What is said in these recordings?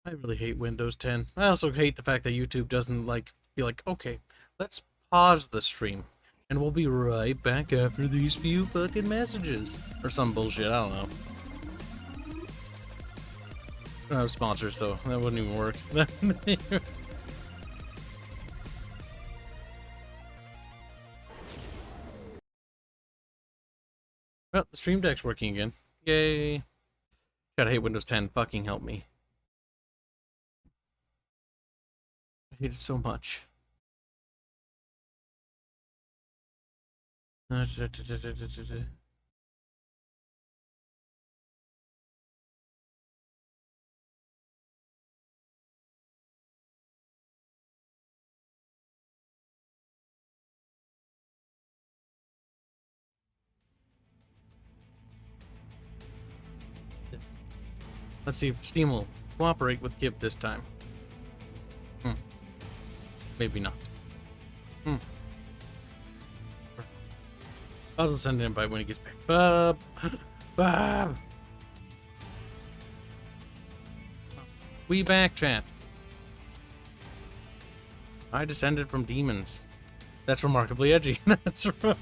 I really hate Windows 10. I also hate the fact that YouTube doesn't be like, okay, let's pause the stream, and we'll be right back after these few fucking messages or some bullshit. I don't know. I don't have sponsors, so that wouldn't even work. Well, the Stream Deck's working again. Yay. God, I hate Windows 10. Fucking help me. I hate it so much. Let's see if Steam will cooperate with Kib this time. Maybe not. I'll send an invite when he gets back. Bob! Bob! We back, chat. I descended from demons. That's remarkably edgy. That's Brother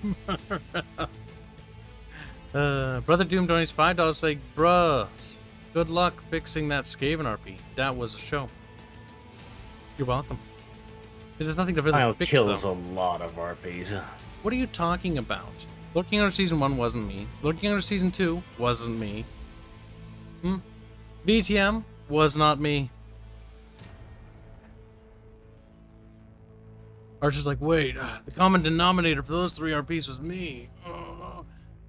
Doom donates $5 saying, bruh, good luck fixing that Skaven RP. That was a show. You're welcome. There's nothing to really Kyle fix, kills though. a lot of RPs. What are you talking about? Looking under Season 1 wasn't me. Looking under Season 2 wasn't me. VTM was not me. Archer's like, wait, the common denominator for those 3 RPs was me. Oh.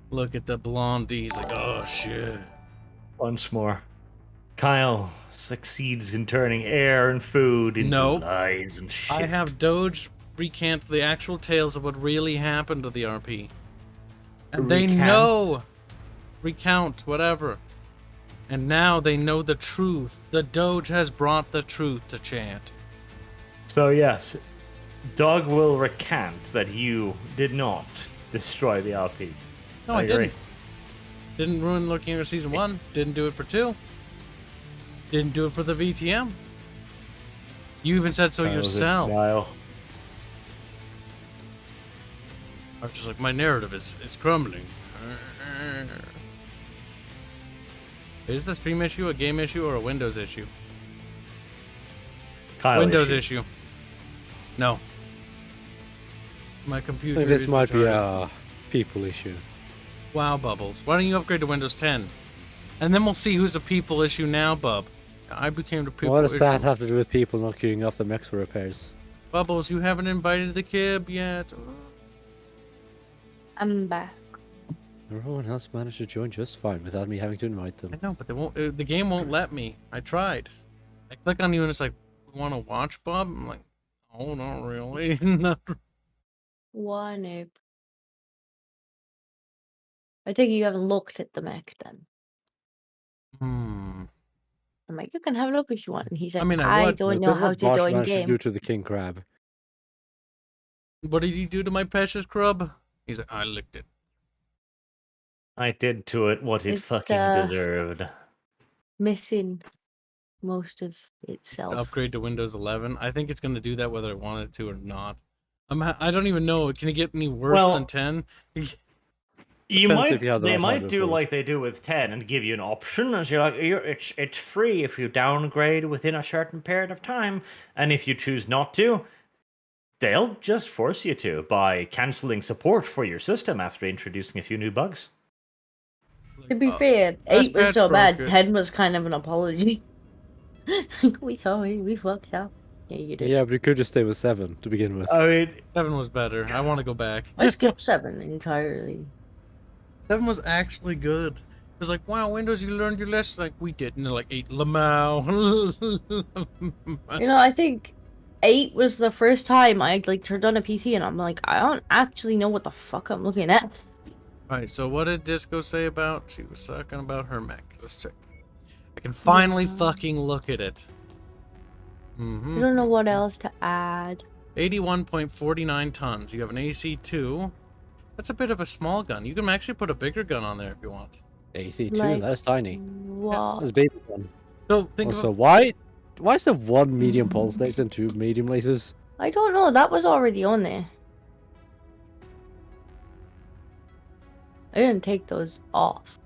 Look at the blondie. He's like, oh shit. Once more. Kyle succeeds in turning air and food into lies and shit. I have Doge recant the actual tales of what really happened to the RP. And they know. Recount, whatever. And now they know the truth. The Doge has brought the truth to chat. So yes, Dog will recant that you did not destroy the RPs. No, I didn't. Didn't ruin Looking Under Season 1. Didn't do it for 2. Didn't do it for the VTM. You even said so yourself. Archer's like, my narrative is crumbling. Is the stream issue a game issue or a Windows issue? Kyle Windows issue. No. My computer I think this might be a people issue. Wow, Bubbles. Why don't you upgrade to Windows 10? And then we'll see who's a people issue now, Bub. I became the people issue. What does that have to do with people not queuing off the mechs for repairs? Bubbles, you haven't invited the Kib yet. I'm back. Everyone else managed to join just fine without me having to invite them. I know, but they won't. The game won't let me. I tried. I click on you and it's like, want to watch, Bob? I'm like, oh, not really. Why, noob? I think you haven't looked at the mech then. I'm like, you can have a look if you want. And he's like, I don't know how to join game. Do to the king crab. What did he do to my precious crab? He's like, I licked it. I did to it what it fucking deserved. Missing most of itself. Upgrade to Windows 11. I think it's going to do that whether I want it to or not. I don't even know. Can it get any worse than 10? They might do like they do with 10 and give you an option, and you're like, it's free if you downgrade within a certain period of time, and if you choose not to, they'll just force you to by canceling support for your system after introducing a few new bugs. To be fair, 8 was so bad, 10 was kind of an apology. Like, we sorry, we fucked up. Yeah, you did. Yeah, but you could just stay with 7 to begin with. I mean, 7 was better. I want to go back. I skipped 7 entirely. 7 was actually good. It was like, wow, Windows, you learned your lesson. Like, we did. And they're like, 8, Lamau. You know, I think 8 was the first time I, turned on a PC and I'm like, I don't actually know what the fuck I'm looking at. Alright, so what did Disco say about? She was talking about her mech. Let's check. I can finally fucking look at it. I don't know what else to add. 81.49 tons. You have an AC2. That's a bit of a small gun. You can actually put a bigger gun on there if you want. AC2, that's tiny. What? That's baby gun. So think also, about... why Why is there one medium pulse laser and two medium lasers? I don't know. That was already on there. I didn't take those off.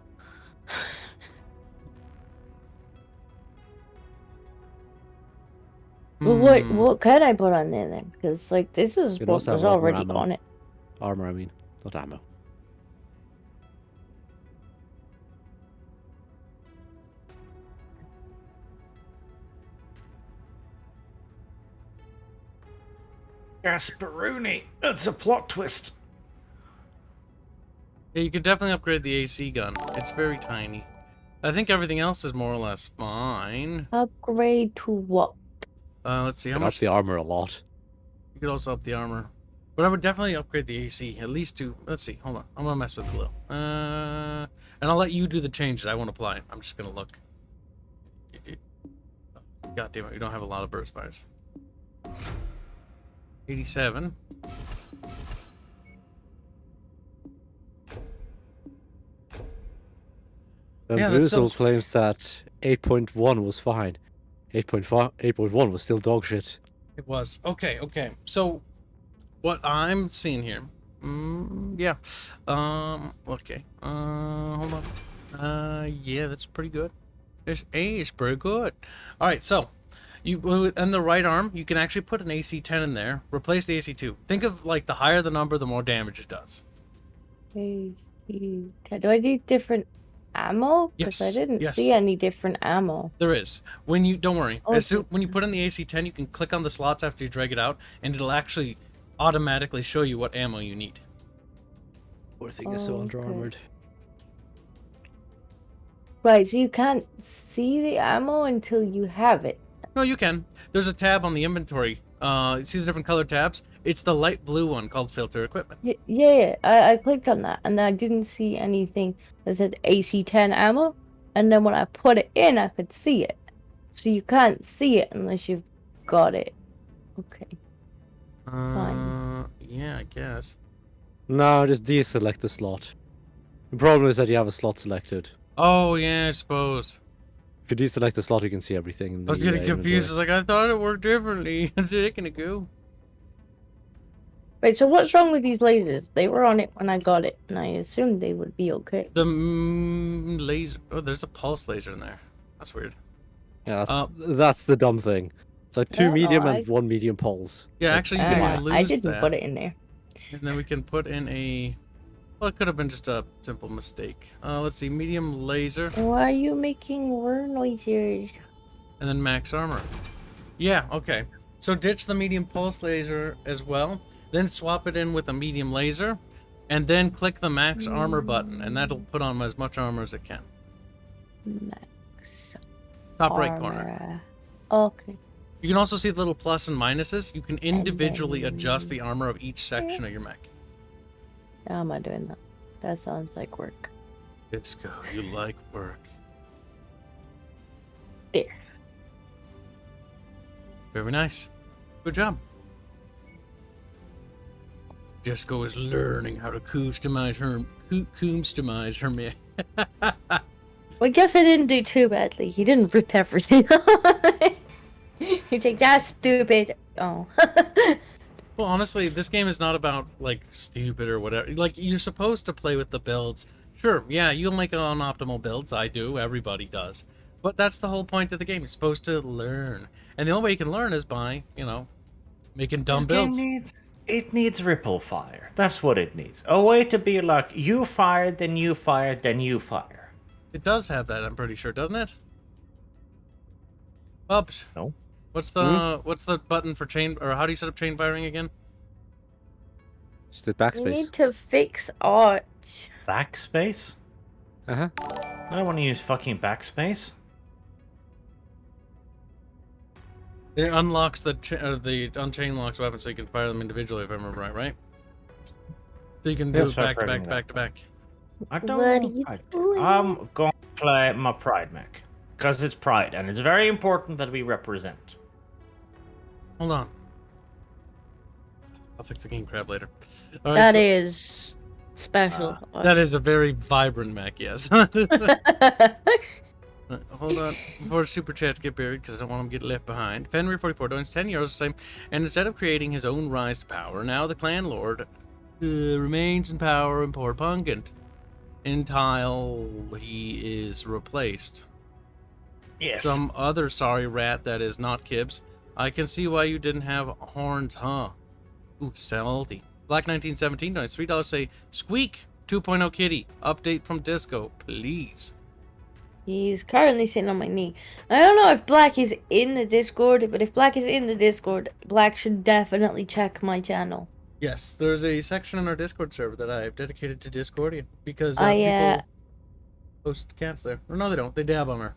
Well, what can I put on there then? Because like this is what was already on it. Armor, I mean, not ammo. Gasparoni, that's a plot twist. Yeah, you could definitely upgrade the AC gun. It's very tiny. I think everything else is more or less fine. Upgrade to what? Let's see how much. Up the armor a lot. You could also up the armor, but I would definitely upgrade the AC at least to. Let's see. Hold on. I'm gonna mess with it a little. And I'll let you do the changes. I won't apply. I'm just gonna look. God damn it! We don't have a lot of burst fires. 87. Yeah, Visual claims that 8.1 was fine. 8.1 was still dog shit. It was. Okay, okay. So, what I'm seeing here... yeah. Okay. Hold on. Yeah, that's pretty good. It's pretty good. Alright, so... You, and the right arm, you can actually put an AC-10 in there. Replace the AC-2. Think of, like, the higher the number, the more damage it does. AC-10. Do I need different ammo? Because I didn't see any different ammo. There is. When you don't worry. When you put in the AC-10, you can click on the slots after you drag it out, and it'll actually automatically show you what ammo you need. Poor thing is so under-armored. Right, so you can't see the ammo until you have it. No, you can. There's a tab on the inventory. See the different color tabs? It's the light blue one called Filter Equipment. Yeah. I clicked on that, and I didn't see anything that said AC-10 ammo. And then when I put it in, I could see it. So you can't see it unless you've got it. Okay. Fine. Yeah, I guess. No, just deselect the slot. The problem is that you have a slot selected. Oh, yeah, I suppose. If you deselect the slot, you can see everything. In I was getting confused. Like, I thought it worked differently. It's gonna go. Wait, so what's wrong with these lasers? They were on it when I got it, and I assumed they would be okay. The laser... Oh, there's a pulse laser in there. That's weird. Yeah, that's the dumb thing. It's like two medium and one medium pulse. Yeah, actually, you can lose I didn't put it in there. And then we can put in a... Well, it could have been just a simple mistake. Let's see, medium laser. Why are you making word noises? And then max armor. Yeah, okay. So ditch the medium pulse laser as well. Then swap it in with a medium laser. And then click the max armor button. And that'll put on as much armor as it can. Max Top right corner. Okay. You can also see the little plus and minuses. You can individually adjust the armor of each section of your mech. How am I doing that? That sounds like work. Let's go. You like work. There. Very nice. Good job. Jesco is learning how to customize her mech. Well, I guess I didn't do too badly. He didn't rip everything. He's like, that's stupid. Oh. Well, honestly, this game is not about, like, stupid or whatever. Like, you're supposed to play with the builds. Sure, yeah, you'll make unoptimal builds. I do. Everybody does. But that's the whole point of the game. You're supposed to learn. And the only way you can learn is by, you know, making dumb builds. It needs ripple fire. That's what it needs. A way to be like, you fire, then you fire, then you fire. It does have that, I'm pretty sure, doesn't it? Oops. No. What's the button for chain, or how do you set up chain firing again? It's the backspace. You need to fix arch. Backspace? Uh-huh. I don't want to use fucking backspace. It unlocks the unchain locks weapons so you can fire them individually, if I remember right? So you can do it back to back. I don't know. I'm going to play my Pride mech. Because it's Pride, and it's very important that we represent. Hold on. I'll fix the game crab later. All right, that is special. That is a very vibrant mech, yes. Hold on. Before super chats get buried, because I don't want them to get left behind. Fenrir44 donates 10 euros the same. And instead of creating his own rise to power, now the clan lord remains in power in Port Pungent until he is replaced. Yes. Some other sorry rat that is not Kibs. I can see why you didn't have horns, huh? Ooh, salty. Black 1917 donates $3. Say, SQEK 2.0 kitty. Update from Disco, please. He's currently sitting on my knee. I don't know if Black is in the Discord, but if Black is in the Discord, Black should definitely check my channel. Yes, there's a section in our Discord server that I've dedicated to Discordia because I, people post cats there. Or no, they don't. They dab on her.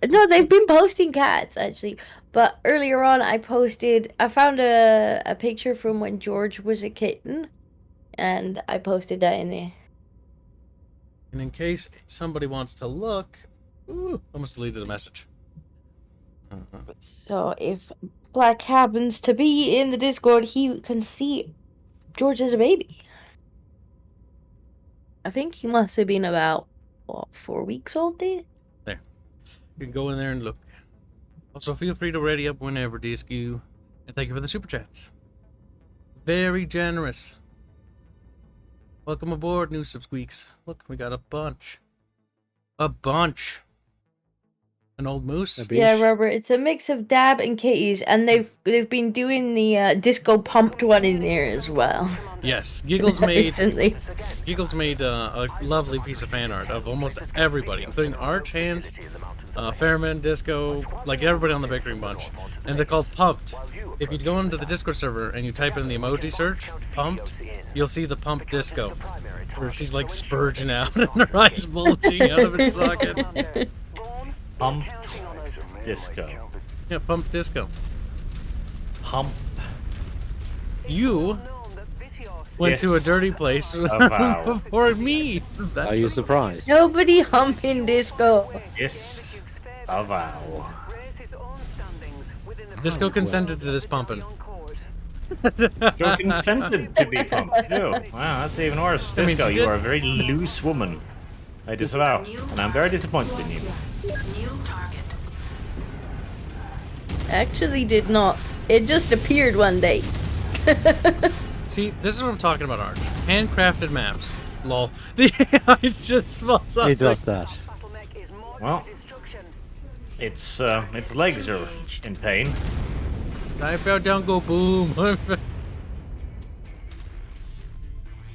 No, they've been posting cats, actually. But earlier on, I found a picture from when George was a kitten, and I posted that in there. And in case somebody wants to look... Ooh, almost deleted the message. So if Black happens to be in the Discord, he can see George as a baby. I think he must have been about, what, 4 weeks old there? There. You can go in there and look. Also, feel free to ready up whenever, DSQ. And thank you for the super chats. Very generous. Welcome aboard, new subsqueaks. Look, we got a bunch. A bunch. An old moose. Yeah, Robert, it's a mix of Dab and Kitties, and they've been doing the disco pumped one in there as well. Yes, Giggles made Recently. a lovely piece of fan art of almost everybody, including Arch, Hands, Fairman, Disco, like everybody on the Bickering Bunch. And they're called Pumped. If you go into the Discord server and you type in the emoji search, Pumped, you'll see the Pump Disco, where she's like spurging out and her eyes bulging out of its socket. Pumped Disco. Yeah, Pump Disco. Pump. You went to a dirty place Wow. before me. Are you surprised? Nobody humping disco. Yes. A vow. Disco consented to this pumping. Disco consented to be pumped too. Wow, that's even worse. I mean, Disco, she you did- are a very loose woman. I disavow, and I'm very disappointed in you. Actually did not. It just appeared one day. See, this is what I'm talking about, Arch. Handcrafted maps. Lol. The AI just smells up. He does that. Well, its legs are in pain. Knife out, down, go boom.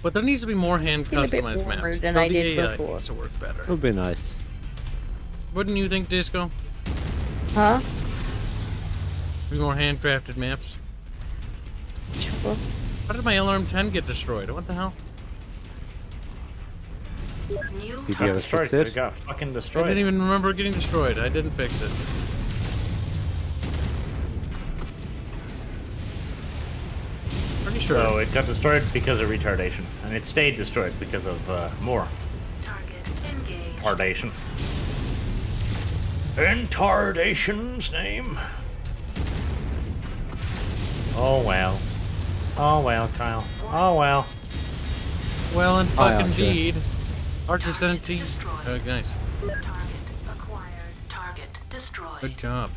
But there needs to be more hand Been a bit customized warmer maps. than Though I the did AI before. needs to work better. It would be nice. Wouldn't you think, Disco? Huh? Be more handcrafted maps. Sure. How did my LRM-10 get destroyed? What the hell? Did you Got ever destroyed. fix It it? got fucking I destroyed. didn't even remember getting destroyed. I didn't fix it. Pretty sure. So it got destroyed because of retardation, and it stayed destroyed because of more retardation. In tardation's name. Oh well. Oh well, Kyle. Oh well. Well, and Hi, fucking Archer. indeed. Archer sent it to you. Oh, nice. Good job.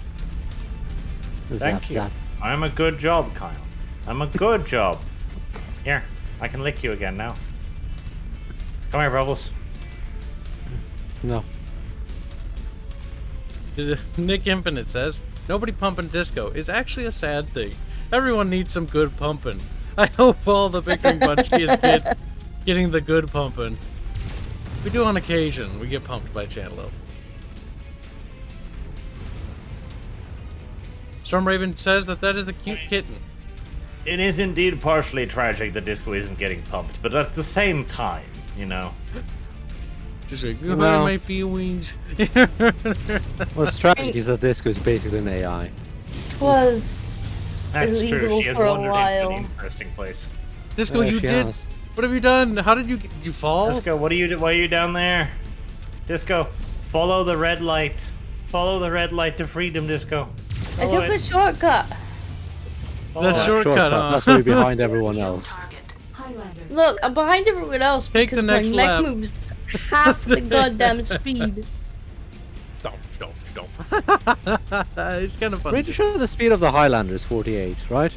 Zap, Thank you. zap. I'm a good job, Kyle. I'm a good job. Here, I can lick you again now. Come here, Bubbles. No. Nick Infinite says, nobody pumping disco is actually a sad thing. Everyone needs some good pumping. I hope all the Bickering Bunch is getting the good pumping. We do on occasion. We get pumped by Chantelope. Stormraven says that is a cute kitten. It is indeed partially tragic that Disco isn't getting pumped, but at the same time, you know. Just like, you Well- hurt my feelings. What's tragic is that Disco is basically an AI. It was That's true. illegal She has for a wandered into while. an interesting place. Disco, Yeah, you she did. has. What have you done? How did you fall? Disco, why are you down there? Disco, follow the red light. Follow the red light to freedom, Disco. I Follow took a it. shortcut. Follow The it. shortcut, huh? That's why you're behind everyone else. Look, I'm behind everyone else Take the because next my lap. mech moves half the goddamn speed. It's kind of funny. Pretty sure the speed of the Highlander is 48, right?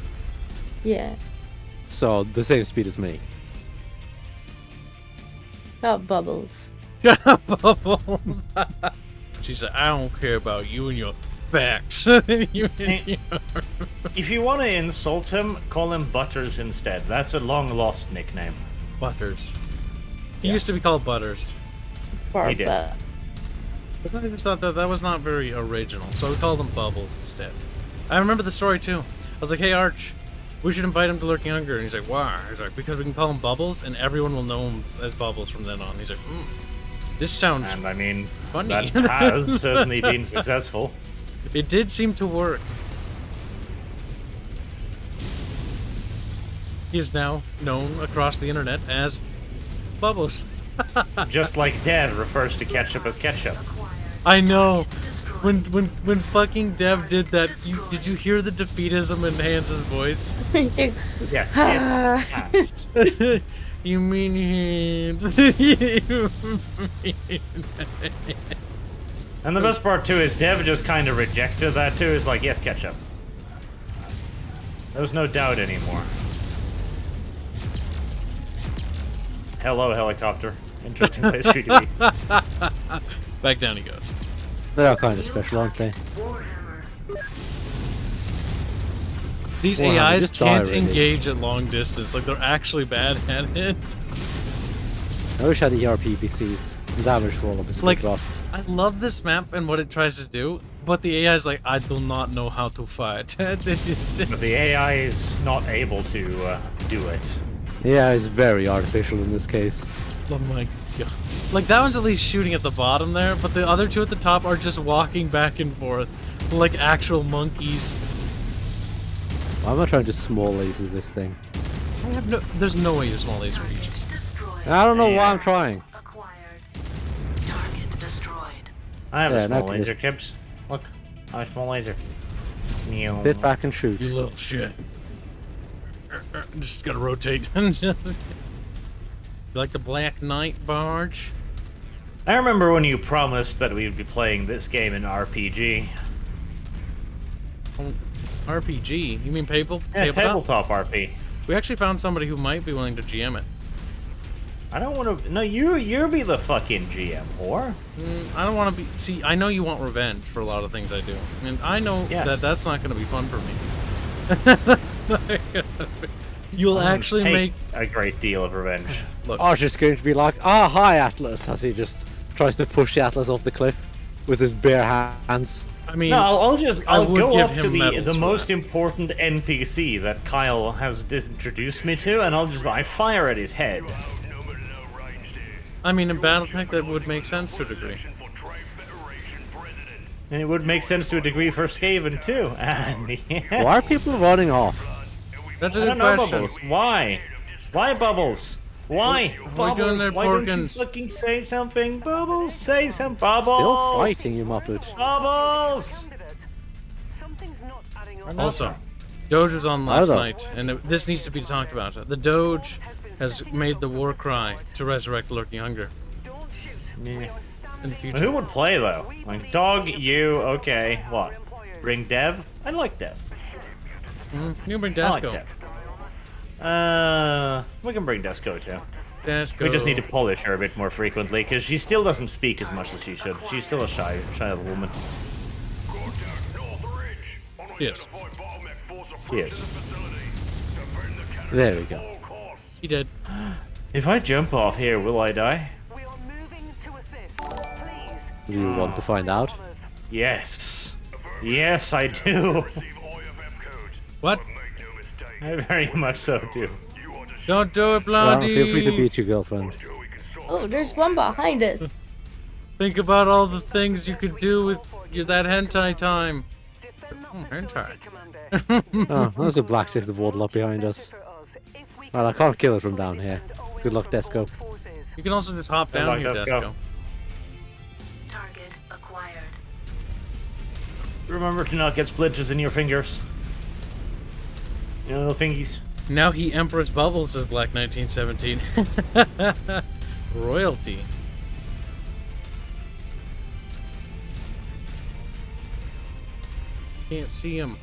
Yeah. So the same speed as me. About bubbles. Shut up, Bubbles. She said, I don't care about you and your facts. If you want to insult him, call him Butters instead. That's a long-lost nickname. Butters. He used to be called Butters. He did. Barba. But I just thought that was not very original, so we called him Bubbles instead. I remember the story too. I was like, hey Arch, we should invite him to Lurking Hunger. And he's like, why? He's like, because we can call him Bubbles and everyone will know him as Bubbles from then on. He's like, this sounds And I mean, funny. that has certainly been successful. It did seem to work. He is now known across the internet as Bubbles. Just like Dev refers to ketchup as ketchup. I know. When fucking Dev did that, did you hear the defeatism in Hans' voice? Yes, it's past. You mean Hans? And the best part too is Dev just kind of rejected that too. Is like, yes, ketchup. There's no doubt anymore. Hello, helicopter. Interesting place for you to be. Back down he goes. They are kind of special, aren't they? These Warhammer, AIs just die can't already. engage at long distance. Like, they're actually bad at it. I wish I had the RPPCs. The damage roll up is a Like, bit rough. I love this map and what it tries to do, but the AI is like, I do not know how to fight at the distance. But the AI is not able to do it. Yeah, it's very artificial in this case. Oh my god. Like, that one's at least shooting at the bottom there, but the other two at the top are just walking back and forth like actual monkeys. Why am I trying to small laser this thing? There's no way you're small laser creatures. I don't know why I'm trying. I have Yeah, a small now can laser, Kibs. Look, I have a small laser. Sit back and shoot. You little shit. Just gotta rotate. Like the Black Knight barge. I remember when you promised that we'd be playing this game in RPG. RPG? You mean Yeah, tabletop? tabletop RP. We actually found somebody who might be willing to GM it. I don't want to. No, you be the fucking GM, whore. I don't want to be. See, I know you want revenge for a lot of things I do, and I know Yes. that's not going to be fun for me. You'll actually Take make. a great deal of revenge. Look, Archer's going to be like, ah, hi Atlas, as he just tries to push the Atlas off the cliff with his bare hands. I mean, No, I'll would go give up to him medals the for most that. important NPC that Kyle has introduced me to, and I fire at his head. I mean, in Battletech that would make sense to a degree. And it would make sense to a degree for Skaven too. And yes. Why are people running off? That's a I good don't know, question. Bubbles. Why? Why, Bubbles? Why? We're doing their Why don't you Porkins. fucking say something? Bubbles, say something. Bubbles! Still fighting, you muppet. Bubbles! Also, Doge was on last know. night, and this needs to be talked about. The Doge has made the war cry to resurrect Lurking Hunger Yeah. in the Who future. would play though? Like dog, you, okay. What? Bring Dev? I like Dev. You bring I like Desco. Dev. We can bring Desco too. Desco. We just need to polish her a bit more frequently because she still doesn't speak as much as she should. She's still a shy little woman. Yes, She is. There we go. he did. If I jump off here, will I die? Do you want to find out? Yes. Yes, I do. What? I very much so do. Don't do it, Well, Blondie! feel free to beat your girlfriend. Oh, there's one behind us. Think about all the things you could do with that hentai time. Hentai. Oh, there's a black-tipped wardle up behind us. Well, I can't kill it from down here. Good luck, Desco. You can also just hop Good down luck, here, Desco. Desco. Target acquired. Remember to not get splinters in your fingers. You know, little fingies. Now he Empress Bubbles of Black 1917. Royalty. Can't see him.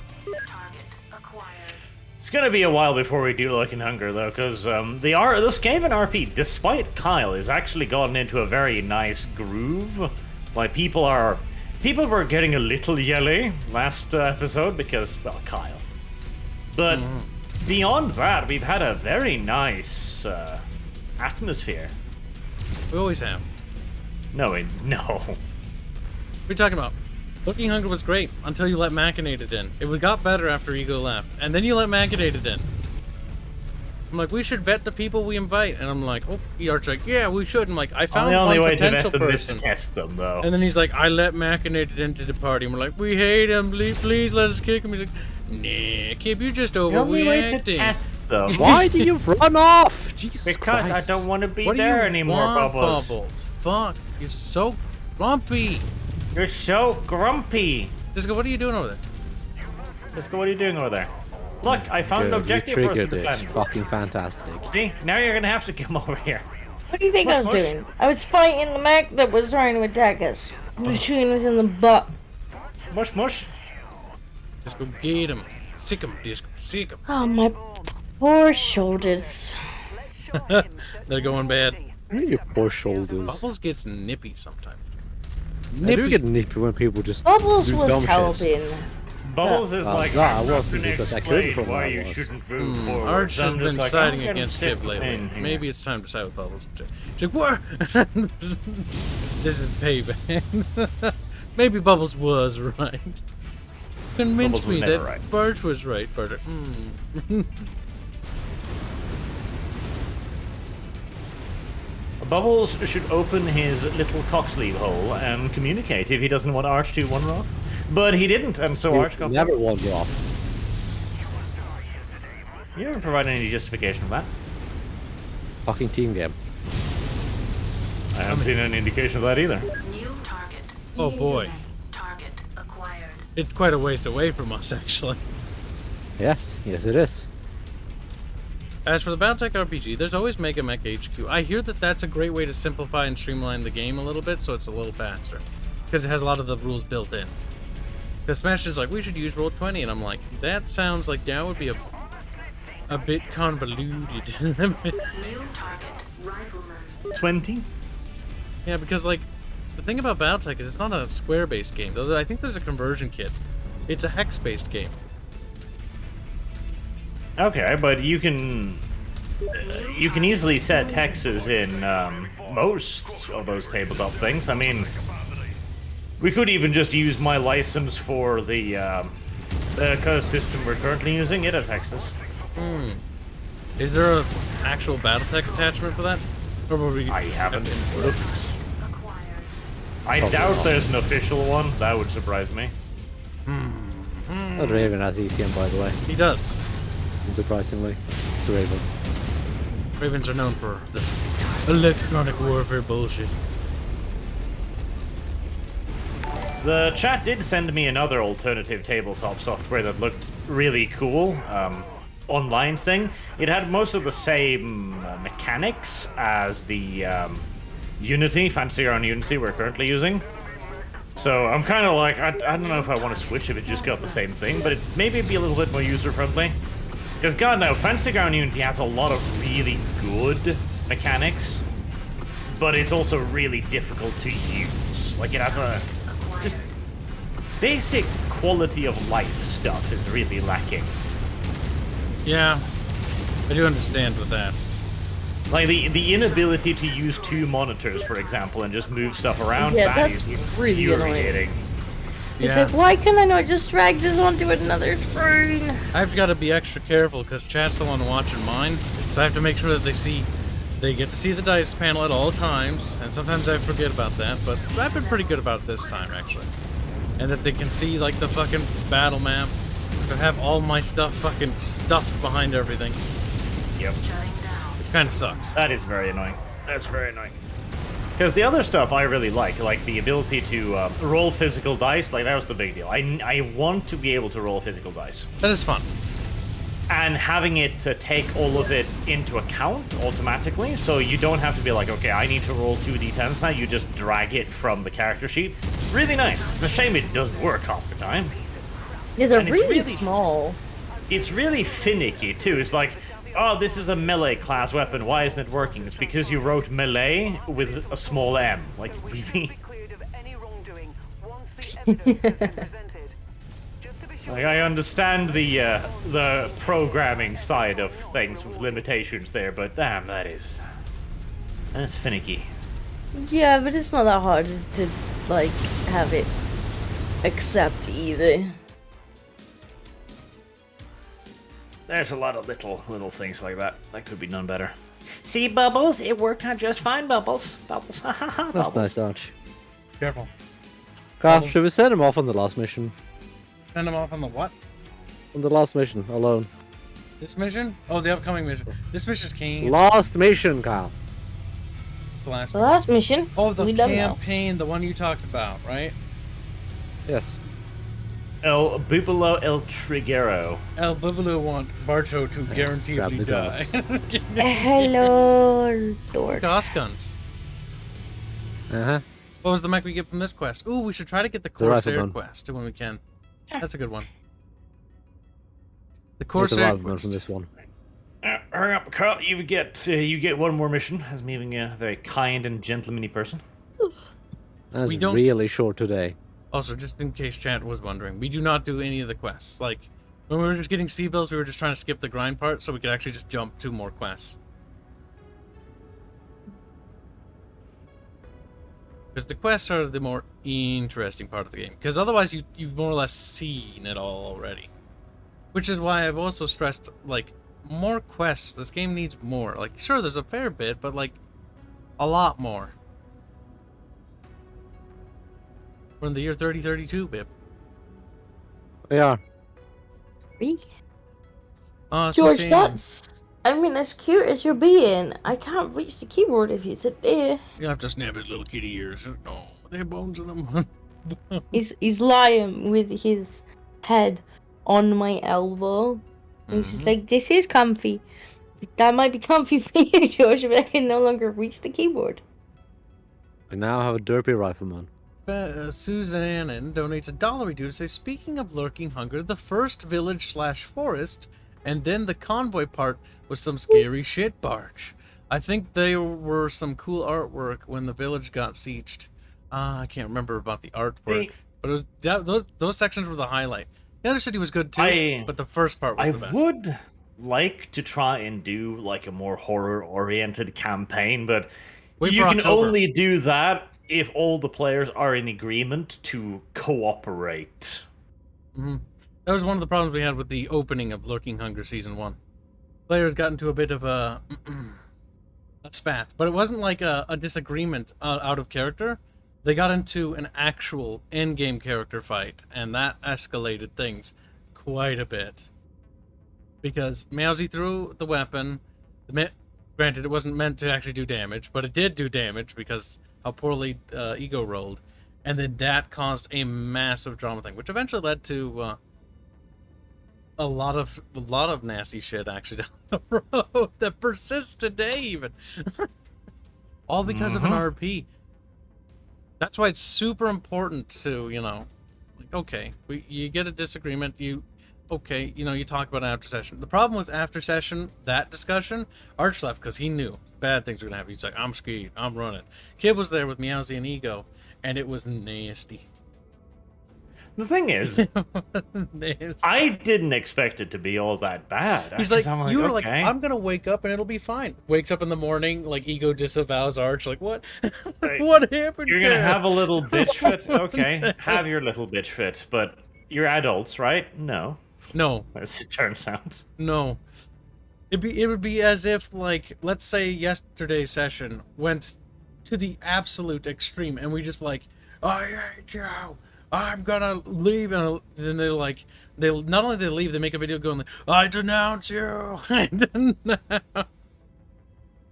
Target acquired. It's gonna be a while before we do Looking Hunger, though, because the Skaven RP, despite Kyle, has actually gotten into a very nice groove. Like, people were getting a little yelly last episode because, well, Kyle. But beyond that, we've had a very nice atmosphere. We always have. No. What are you talking about? Looking Hunger was great until you let Machinated in. It got better after Ego left. And then you let Machinated in. I'm like, we should vet the people we invite. And I'm like, oh, Art's like, yeah, we should. I'm like, I found the only one way potential to vet them person. is to test them, though. And then he's like, I let Machinated into the party. And we're like, we hate him. Please let us kick him. He's like, nah, Kib, you just overreacting. The only way to test them. Why do you run off? Jesus Because Christ. I don't want to be What do there you anymore, want, Bubbles. Fuck, you're so grumpy. You're so grumpy. Disco, what are you doing over there? Disco, what are you doing over there? Look, I found an Good, objective you for us to triggered it. defend. Fucking fantastic. See, now you're gonna have to come over here. What do you think I was Mush, mush. doing? I was fighting the mech that was trying to attack us. I was shooting us in the butt. Mush, mush. Disco, get him. Sick him, Disco, sick him. Oh, my poor shoulders. They're going bad. Your poor shoulders. Bubbles gets nippy sometimes. I do get nippy when people just Bubbles do was dumb shit. helping. Bubbles is like, no, I I'm not wasn't gonna because I couldn't explain from why where I you was. shouldn't move forward. Arch So has I'm been just like, siding I'm gonna against sit Kib lately. in here. Maybe it's time to side with Bubbles. She's like, what? This is payback. Maybe Bubbles was right. Convinced Bubbles was me never that right. Barge was right, Barge. Bubbles should open his little cock sleeve hole and communicate if he doesn't want Arch to wander off. But he didn't, and so Arch got... Never wander off. You haven't provided any justification for that. Fucking team game. I haven't seen any indication of that either. New target. Oh boy. Target acquired. It's quite a ways away from us, actually. Yes, yes it is. As for the Battletech RPG, there's always Mega Mech HQ. I hear that that's a great way to simplify and streamline the game a little bit, so it's a little faster. Because it has a lot of the rules built in. Because Smash's like, we should use Roll20, and I'm like, that sounds like that would be a bit convoluted. New target. Rifleman. 20? Yeah, because like, the thing about Battletech is it's not a square-based game. Though I think there's a conversion kit. It's a hex-based game. Okay, but you can easily set hexes in most of those tabletop things. I mean, we could even just use my license for the system we're currently using. It has hexes. Is there an actual Battletech attachment for that? Or will we I haven't looked. Acquired. I doubt there's an official one. That would surprise me. That Raven has ECM, by the way. He does. Unsurprisingly. It's a Raven. Ravens are known for the electronic warfare bullshit. The chat did send me another alternative tabletop software that looked really cool. Online thing. It had most of the same mechanics as the Unity, Fancy Ground Unity we're currently using. So I'm kind of like, I don't know if I want to switch if it just got the same thing, but maybe it'd be a little bit more user-friendly. Because God no, Fancy Ground Unity has a lot of really good mechanics, but it's also really difficult to use. Like, it has a just basic quality of life stuff is really lacking. Yeah, I do understand with that. Like the inability to use two monitors, for example, and just move stuff around, Yeah, that that's is really infuriating. It's Yeah, like, why can I not just drag this onto another screen? I've got to be extra careful because chat's the one watching mine, so I have to make sure that they get to see the dice panel at all times, and sometimes I forget about that, but I've been pretty good about it this time, actually. And that they can see, like, the fucking battle map, to have all my stuff fucking stuffed behind everything. Yep. Shutting down. It kind of sucks. That is very annoying. That's very annoying. Because the other stuff I really like the ability to roll physical dice, like that was the big deal. I want to be able to roll physical dice. That is fun. And having it to take all of it into account automatically, so you don't have to be like, okay, I need to roll 2d10s now, you just drag it from the character sheet. Really nice. It's a shame it doesn't work half the time. Yeah, they're And it's really really- small. It's really finicky too. It's like, oh, this is a melee class weapon. Why isn't it working? It's because you wrote melee with a small m. Like, really? Cleared of any wrongdoing once the evidence has been presented. Just to be sure. Like, I understand the programming side of things with limitations there, but damn, that's finicky. Yeah, but it's not that hard to like have it accept either. There's a lot of little things like that. That could be done better. See, Bubbles? It worked out just fine, Bubbles. Bubbles. Ha ha ha, That's Bubbles. nice, Arch. Careful. Carl, should we send him off on the last mission? Send him off on the what? On the last mission, alone. This mission? Oh, the upcoming mission. This mission's keen. Last mission, Carl. It's the last The one. last mission. Oh, the we don't know. campaign, the one you talked about, right? Yes. El Bubalo El Triguero. El Bubulu want Barcho to grab guaranteedly the die. Hello, dork. Gas guns. Uh-huh. What was the mech we get from this quest? Ooh, we should try to get the The rifle Corsair gun. quest when we can. That's a good one. The There's a Corsair rival gun quest. from this one. Hurry up, Carl. You get one more mission as me being a very kind and gentlemanly person. So That's we don't- really short today. Also, just in case chat was wondering, we do not do any of the quests. Like, when we were just getting C-bills, we were just trying to skip the grind part so we could actually just jump 2 more quests. Because the quests are the more interesting part of the game. Because otherwise, you've more or less seen it all already. Which is why I've also stressed, like, more quests. This game needs more. Like, sure, there's a fair bit, but, like, a lot more. We're in the year 3032, Bib. We are. George, that's. I mean, as cute as you're being, I can't reach the keyboard if you sit there. You have to snap his little kitty ears. Oh, they have bones in them. He's lying with his head on my elbow. And she's like, this is comfy. That might be comfy for you, George, but I can no longer reach the keyboard. We now have a derpy rifleman. Suzanne donates $1 to say, speaking of lurking hunger, the first village/forest, and then the convoy part was some scary shit, Barch. I think there were some cool artwork when the village got sieged. I can't remember about the artwork, but it was those sections were the highlight. The other city was good too, but the first part was I the best. would like to try and do like a more horror-oriented campaign, but Wait you for can October. only do that if all the players are in agreement to cooperate. That was one of the problems we had with the opening of Lurking Hunger Season 1. Players got into a bit of a spat, but it wasn't like a disagreement out of character. They got into an actual in-game character fight, and that escalated things quite a bit. Because Meowsy threw the weapon. Granted, it wasn't meant to actually do damage, but it did do damage because how poorly Ego rolled. And then that caused a massive drama thing, which eventually led to a lot of nasty shit actually down the road that persists today even. All because of an RP. That's why it's super important to, like, okay, you get a disagreement, you talk about it after session. The problem was after session, that discussion, Arch left because he knew bad things were gonna happen. He's like, I'm scared, I'm running. Kib was there with Meowsy and Ego, and it was nasty. The thing is, Nasty. I didn't expect it to be all that bad. He's like, I'm you were like, okay. I'm gonna wake up and it'll be fine. Wakes up in the morning, like Ego disavows Arch. Like, what? What happened? You're gonna there? have a little bitch fit? Okay, have your little bitch fit, but you're adults, right? No, No, as it turns out. no. It would be as if, like, let's say yesterday's session went to the absolute extreme, and we just like, I hate you. I'm gonna leave, and then they're like, they not only they leave, they make a video going like, I denounce you. I denounce.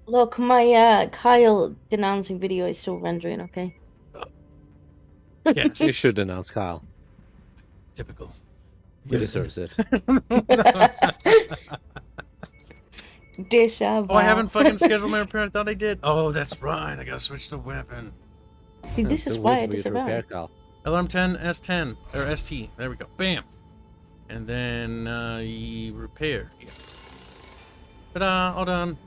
Look, my Kyle denouncing video is still rendering, okay? Yes, You should announce Kyle. typical. He deserves it. Disavow. Oh, I haven't fucking scheduled my repair. I thought I did. Oh, that's right. I gotta switch the weapon. See, this is Still why I waiting for you to disavow. repair, Kyle. Alarm 10 S10 or ST. There we go. Bam. And then repair. Yeah. Ta-da! All done.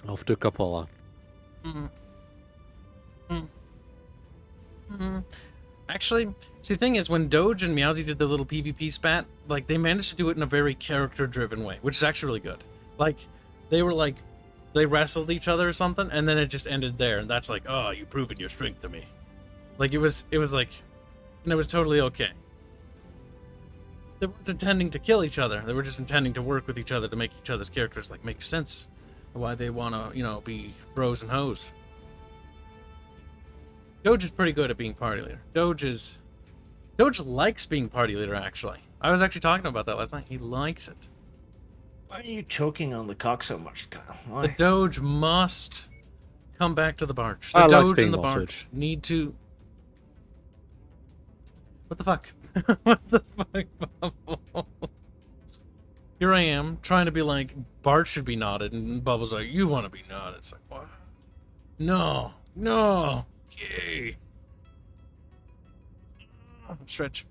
Off to Capola. Actually, see, the thing is, when Doge and Meowsy did the little PvP spat, like, they managed to do it in a very character-driven way, which is actually really good. Like, they were like, they wrestled each other or something, and then it just ended there, and that's like, oh, you've proven your strength to me. Like, it was like, and it was totally okay. They weren't intending to kill each other. They were just intending to work with each other to make each other's characters, like, make sense of why they want to, you know, be bros and hoes. Doge is pretty good at being party leader. Doge likes being party leader, actually. I was actually talking about that last night. He likes it. Why are you choking on the cock so much, Kyle? The Why? Doge must come back to the barge. The I like Doge being and the malted. barge need to... What the fuck? What the fuck? Here I am, trying to be like, Bart should be knotted, and Bubbles like, you want to be knotted. It's like, what? No. No. Yay. Stretch.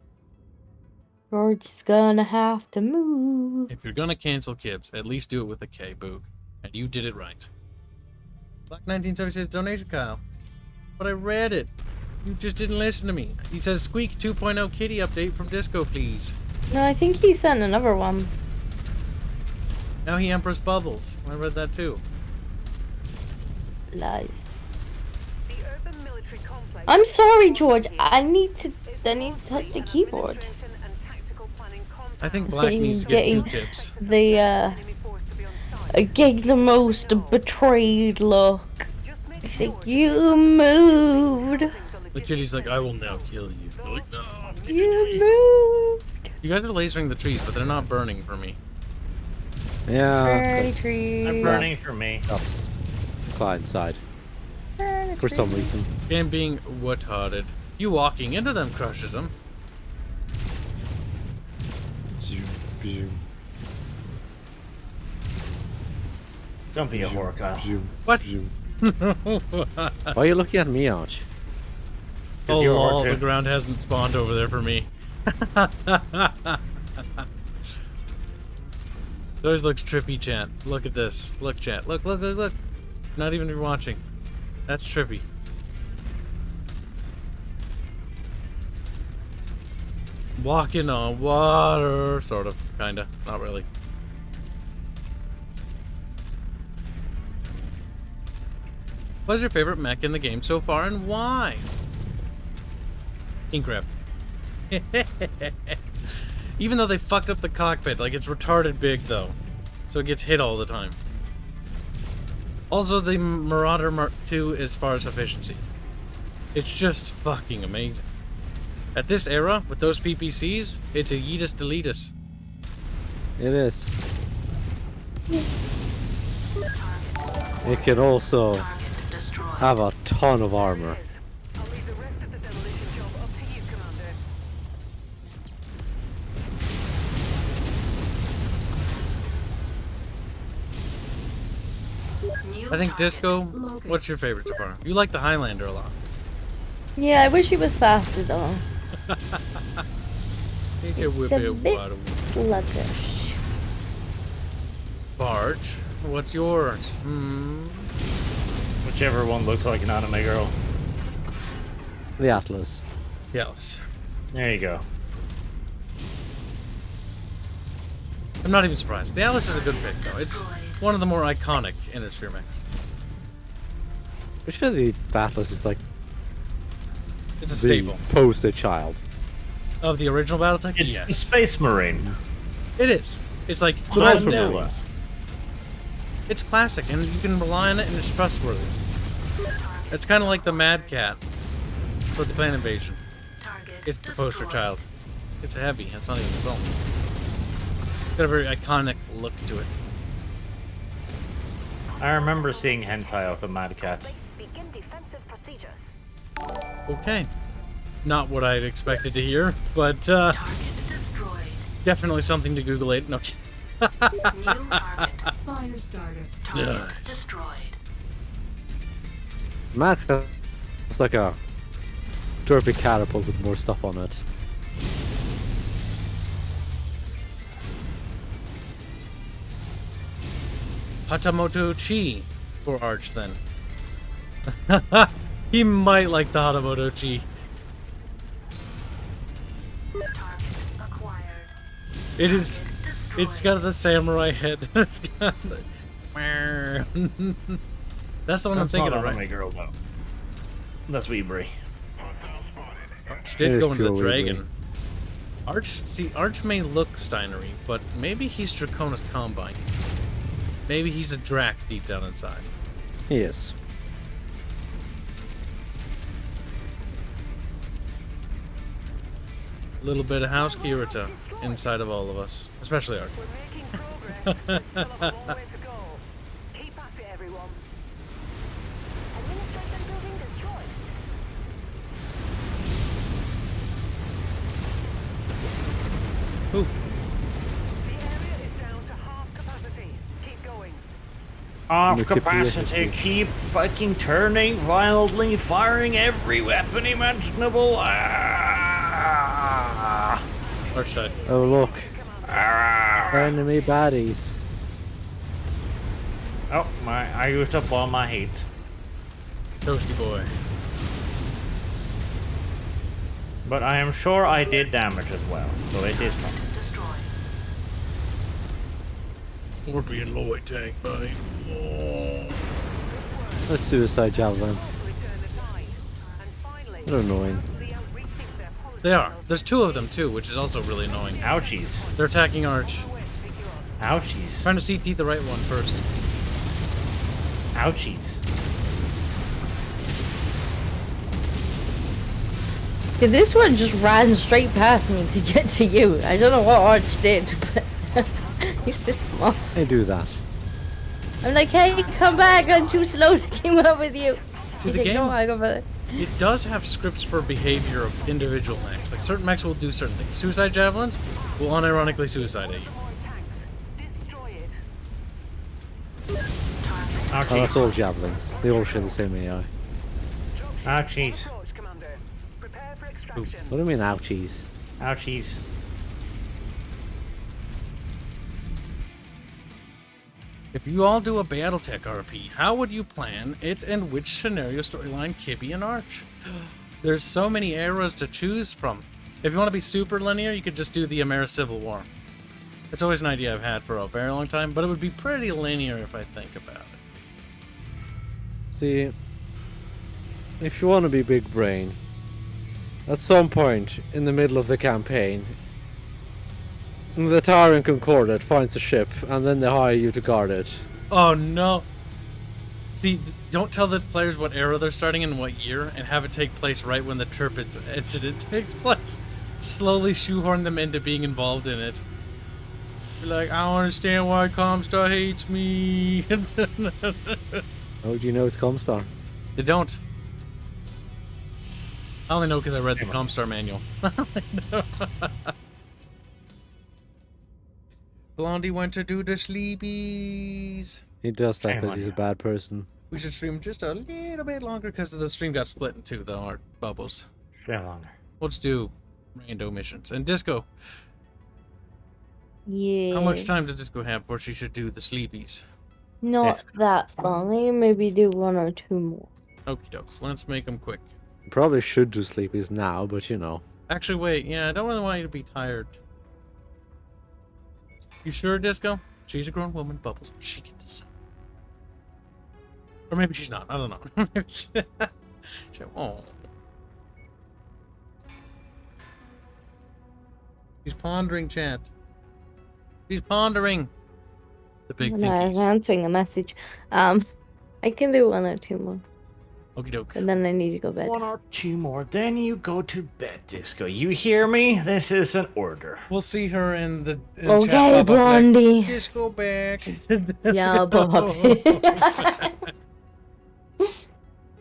George is gonna have to move. If you're gonna cancel Kibs, at least do it with a K, Boog. And you did it right. Black 1976 donation, Kyle. But I read it. You just didn't listen to me. He says, SQEK 2.0 kitty update from Disco, please. No, I think he sent another one. Now he Empress Bubbles. I read that too. Lies. The urban military complex I'm sorry, George. I need to touch the keyboard. I think Black needs to get new tips. The getting the most betrayed look. He's like, you moved. The kitty's like, I will now kill you. They're like, no, You moved. you guys are lasering the trees, but they're not burning for me. Yeah. Pretty 'cause trees. I'm burning for me. Stuff's fly inside. For some reason. Game being what-hearted. You walking into them crushes them. Zoom, zoom, Don't be a whore, Kyle. zoom, What? zoom. Why are you looking at me, Arch? Oh you're a lol, whore, the too. ground hasn't spawned over there for me. It always looks trippy, chat. Look at this. Look, chat. Look, look, look, look. Not even rewatching. That's trippy. Walking on water. Sort of. Kinda. Not really. What's your favorite mech in the game so far and why? King Crab. Even though they fucked up the cockpit, like it's retarded big though. So it gets hit all the time. Also the Marauder Mark II as far as efficiency. It's just fucking amazing. At this era, with those PPCs, it's a yeetus deletus. It is. It can also have a ton of armor. I'll leave the rest of the demolition job up to you, Commander. I think Disco, what's your favorite so far? You like the Highlander a lot. Yeah, I wish he was faster though. Need you whip It's a it bit water. sluggish. Barge, what's yours? Whichever one looks like an anime girl. The Atlas. Yes. There you go. I'm not even surprised. The Atlas is a good pick though. It's one of the more iconic Innersphere mechs. Which of the Atlas is like It's a the staple. poster child? Of the original Battletech? It's the Yes. Space Marine. It is. It's like an old time familiar. knows. It's classic, and you can rely on it, and it's trustworthy. It's kind of like the Mad Cat for the Clan Invasion. It's the poster child. It's heavy. It's not even assault. It's got a very iconic look to it. I remember seeing hentai of the Mad Cat. Begin defensive procedures. Okay. Not what I'd expected to hear, but definitely something to Google it. No. New target. Fire starter. Target Nice. destroyed. Mad Cat is like a derpy catapult with more stuff on it. Hatamoto Chi for Arch then. He might like the Hatamoto Chi. Target acquired. It is. It's got the samurai head. It's got the... That's the one I'm thinking of, right? My girl, though. That's Weebry. Arch It did is go into the pure dragon. Arch may look Steinery, but maybe he's Draconis Combine. Maybe he's a Drac deep down inside. He is. A little bit of House Kirita inside of all of us, especially Arch. We're making progress. There's still a long way to go. Keep at it, everyone. Administration building destroyed. Oof. The area is down to half capacity. Keep going. Off Look at the capacity, SSD. keep fucking turning wildly, firing every weapon imaginable. Arch died. Oh look, Ah. enemy baddies. Oh my! I used up all my heat. Toasty boy. But I am sure I did damage as well, so it is fine. Destroyed. We're being low tank, buddy. Let's suicide javelin. Return the tide. And finally, They're annoying. Leo rethink their policy. They are. There's two of them too, which is also really annoying. Ouchies. They're attacking Arch. Where to pick you up. Ouchies. Trying to CT the right one first. Ouchies. Yeah, this one just ran straight past me to get to you. I don't know what Arch did, but he's pissed him off. They do that. I'm like, hey, come back, I'm too slow to keep up with you. See, He's the like, game, no, I go for it. it does have scripts for behavior of individual mechs. Like, certain mechs will do certain things. Suicide javelins will unironically suicide at you. Deploy tanks. Destroy it. Oh, that's Ouchies. all javelins. They all share the same AI. Ouchies. Approach, Commander. Prepare for extraction. What do you mean ouchies? Ouchies. If you all do a Battletech RP, how would you plan it and which scenario storyline Kibby and Arch? There's so many eras to choose from. If you want to be super linear, you could just do the Amera Civil War. It's always an idea I've had for a very long time, but it would be pretty linear if I think about it. See, if you want to be big brain, at some point in the middle of the campaign, the Astrian Conclave finds a ship, and then they hire you to guard it. Oh no! See, don't tell the players what era they're starting in, what year, and have it take place right when the Turpitz incident takes place. Slowly shoehorn them into being involved in it. Be like, I don't understand why Comstar hates me. Oh, do you know it's Comstar? They don't. I only know because I read the Comstar manual. Blondie went to do the sleepies. He does that Hang because on. he's a bad person. We should stream just a little bit longer because the stream got split in two, though, our bubbles. Stay longer. We'll just do rando missions. And Disco, Yeah. how much time does Disco have before she should do the sleepies? Not Yes. that long. Maybe do one or two more. Okie dokes. Let's make them quick. Probably should do sleepies now, but you know. Actually, wait. Yeah, I don't really want you to be tired. You sure, Disco? She's a grown woman, Bubbles. She can decide. Or maybe she's not. I don't know. Oh. She's pondering, chat. She's pondering. The big No, I was thinkies. answering a message. I can do one or two more, Okie doke. and then I need to go bed. One or two more, then you go to bed, Disco. You hear me? This is an order. We'll see her in the chat Okay, pop up Blondie. Like, Disco back. Yeah, Bobby.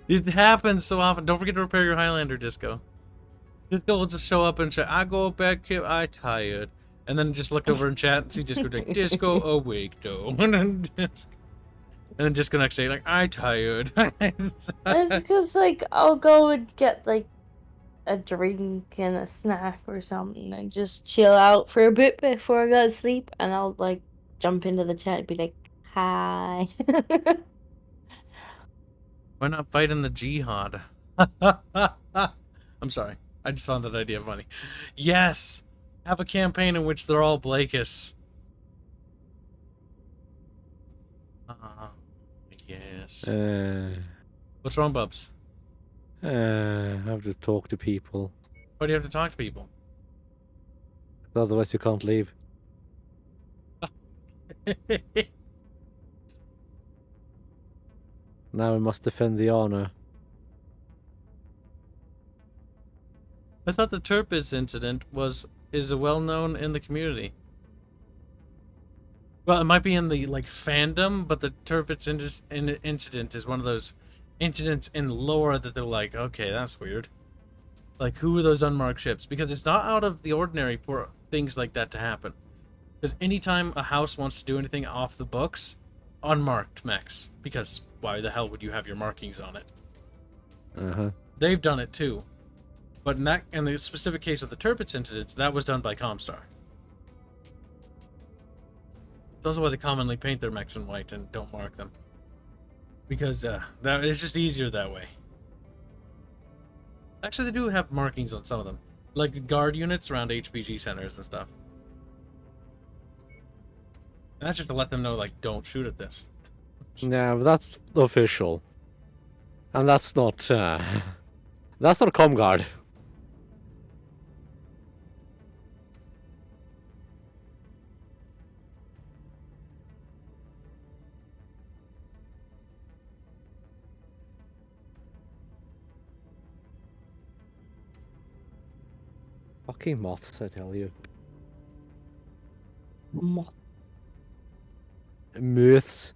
It happens so often. Don't forget to repair your Highlander, Disco. Disco will just show up and say, I go back, kid, I tired. And then just look over in chat and see Disco like, Disco awake, though. And then Disco next day, like, I tired. It's because, like, I'll go and get, like, a drink and a snack or something and just chill out for a bit before I go to sleep, and I'll like jump into the chat and be like, hi. Why not fight in the jihad? I'm sorry. I just found that idea funny. Yes! Have a campaign in which they're all Blakis. Yes. What's wrong, Bubs? Have to talk to people. Why do you have to talk to people? Otherwise you can't leave. Now we must defend the honor. I thought the Turpitz incident is a well-known in the community. Well, it might be in the like fandom, but the Turpitz incident is one of those incidents in lore that they're like, okay, that's weird. Like, who are those unmarked ships? Because it's not out of the ordinary for things like that to happen. Because anytime a house wants to do anything off the books, unmarked mechs. Because why the hell would you have your markings on it? They've done it too. But in the specific case of the Turpitz incidents, that was done by Comstar. It's also why they commonly paint their mechs in white and don't mark them. Because that it's just easier that way. Actually, they do have markings on some of them. Like the guard units around HPG centers and stuff. And that's just to let them know, like, don't shoot at this. Yeah, but that's official. And that's not Comguard. Fucking moths, I tell you. Myths.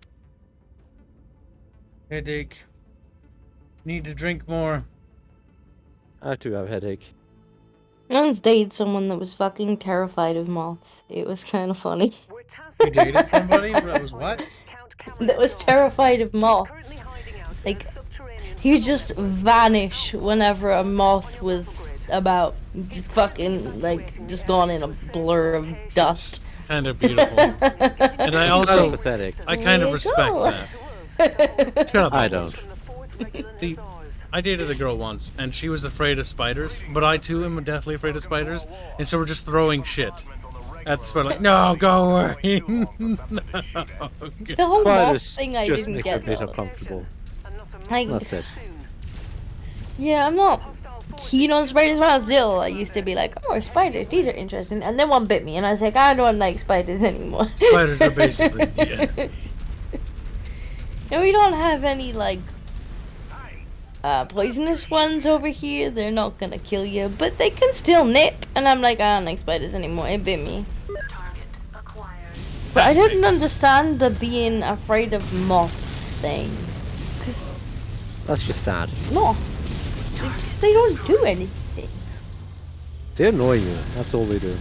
Headache. Need to drink more. I too have a headache. I once dated someone that was fucking terrified of moths. It was kind of funny. You dated somebody that was what? That was terrified of moths. Like, he would just vanish whenever a moth was about. Just fucking, like, just gone in a blur of dust. Kind of beautiful. And I also, pathetic. I kind of respect that. Shut up, I Bubbles. don't. See, I dated a girl once, and she was afraid of spiders, but I too am deathly afraid of spiders, and so we're just throwing shit at the spider, like, no, go away. No, The whole moth Spiders thing I just didn't make get a bit though. uncomfortable. Like, That's it. yeah, I'm not keen on spiders when I was little. I used to be like, oh, spiders, these are interesting. And then one bit me, and I was like, I don't like spiders anymore. Spiders are basically the enemy. And we don't have any, like, poisonous ones over here. They're not gonna kill you, but they can still nip. And I'm like, I don't like spiders anymore. It bit me. Target acquired. But I didn't understand the being afraid of moths thing. Because That's just sad. moths, they don't do anything. They annoy you. That's all they do.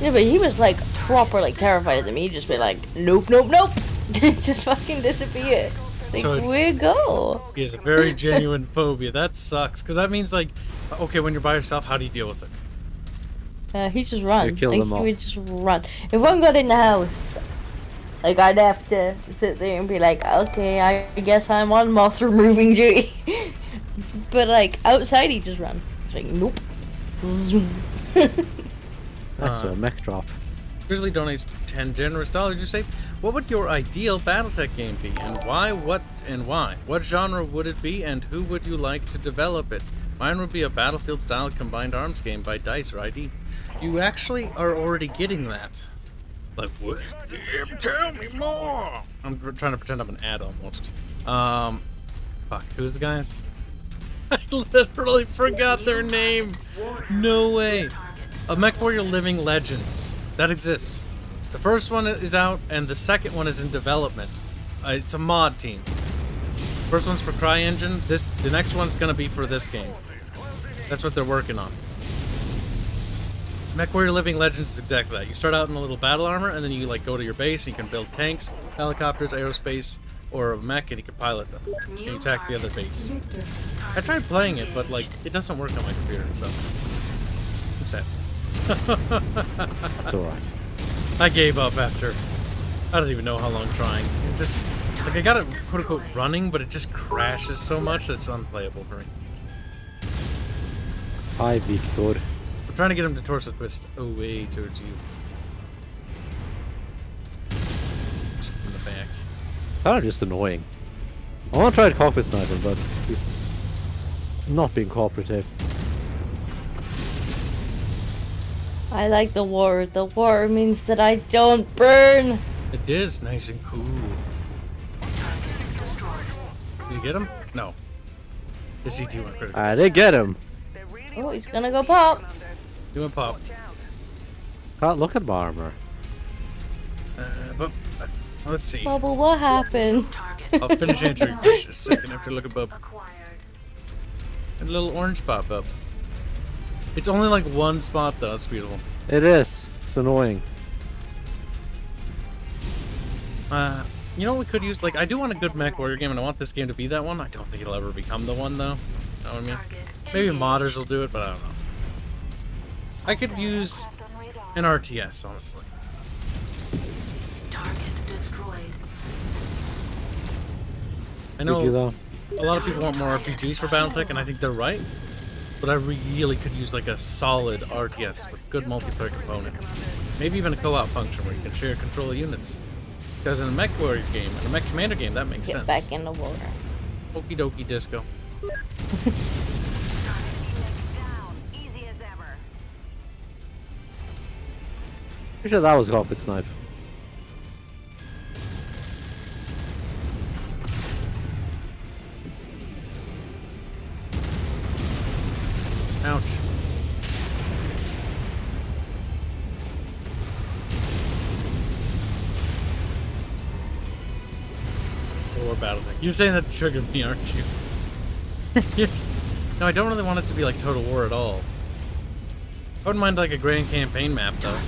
Yeah, but he was like proper like terrified of them. He'd just be like, nope, nope, nope. Just fucking disappear. Like, So- where go? He has a very genuine phobia. That sucks, because that means, like, okay, when you're by yourself, how do you deal with it? He just run. You kill Like, them he off. would just run. If one got in the house, like, I'd have to sit there and be like, okay, I guess I'm on moth removing duty. But like outside, he'd just run. It's like, nope. Zoom. That's a mech drop. Grizzly donates 10 generous dollars. You say, what would your ideal BattleTech game be, and why? What and why? What genre would it be, and who would you like to develop it? Mine would be a Battlefield-style combined arms game by DICE or ID. You actually are already getting that. Like, what? Tell me more! I'm trying to pretend I'm an ad almost. Fuck, who's the guys? I literally forgot their name! No way! A MechWarrior Living Legends. That exists. The first one is out, and the second one is in development. It's a mod team. First one's for CryEngine. The next one's gonna be for this game. That's what they're working on. MechWarrior Living Legends is exactly that. You start out in a little battle armor, and then you like go to your base. And you can build tanks, helicopters, aerospace, or a mech and you can pilot them. And you New attack the other target. base. Victor. I tried playing it, but like it doesn't work on my computer, so I'm sad. It's alright. I gave up after I don't even know how long trying. It just like I got it quote unquote running, but it just crashes so much it's unplayable for me. Hi, Victor. I'm trying to get him to torso twist away towards you. Just from the back. Kind of just annoying. I want to try to cockpit sniper, but he's not being cooperative. I like the war. The war means that I don't burn. It is nice and cool. Did you get him? No. The CT went critical. I did get him. They're really Oh, on he's your gonna heels, go pop. Commander. He went pop. Watch out. Can't look at my armor. But let's see. Bubble, what happened? Target. I'll finish answering your question a second after looking above. Acquired. And a little orange pop up. It's only like one spot though. That's beautiful. It is. It's annoying. You know what we could use? Like, I do want a good MechWarrior game, and I want this game to be that one. I don't think it'll ever become the one, though. You know what I mean? Target. Maybe engaged. modders will do it, but I don't know. I could use an RTS, honestly. Target destroyed. I Would you know though? a lot of people want more RPGs for BattleTech, and I think they're right. But I really could use like a solid RTS with good multiplayer component. Maybe even a co-op function where you can share control of units. Because in a MechWarrior game, and a Mech Commander game, that makes Get sense. back in the water. Okie dokie disco. Down. Easy as ever. Pretty sure that was a cockpit snipe. Ouch. Or BattleTech. You're saying that triggered me, aren't you? Yes. No, I don't really want it to be like Total War at all. I wouldn't mind like a grand campaign map though. Target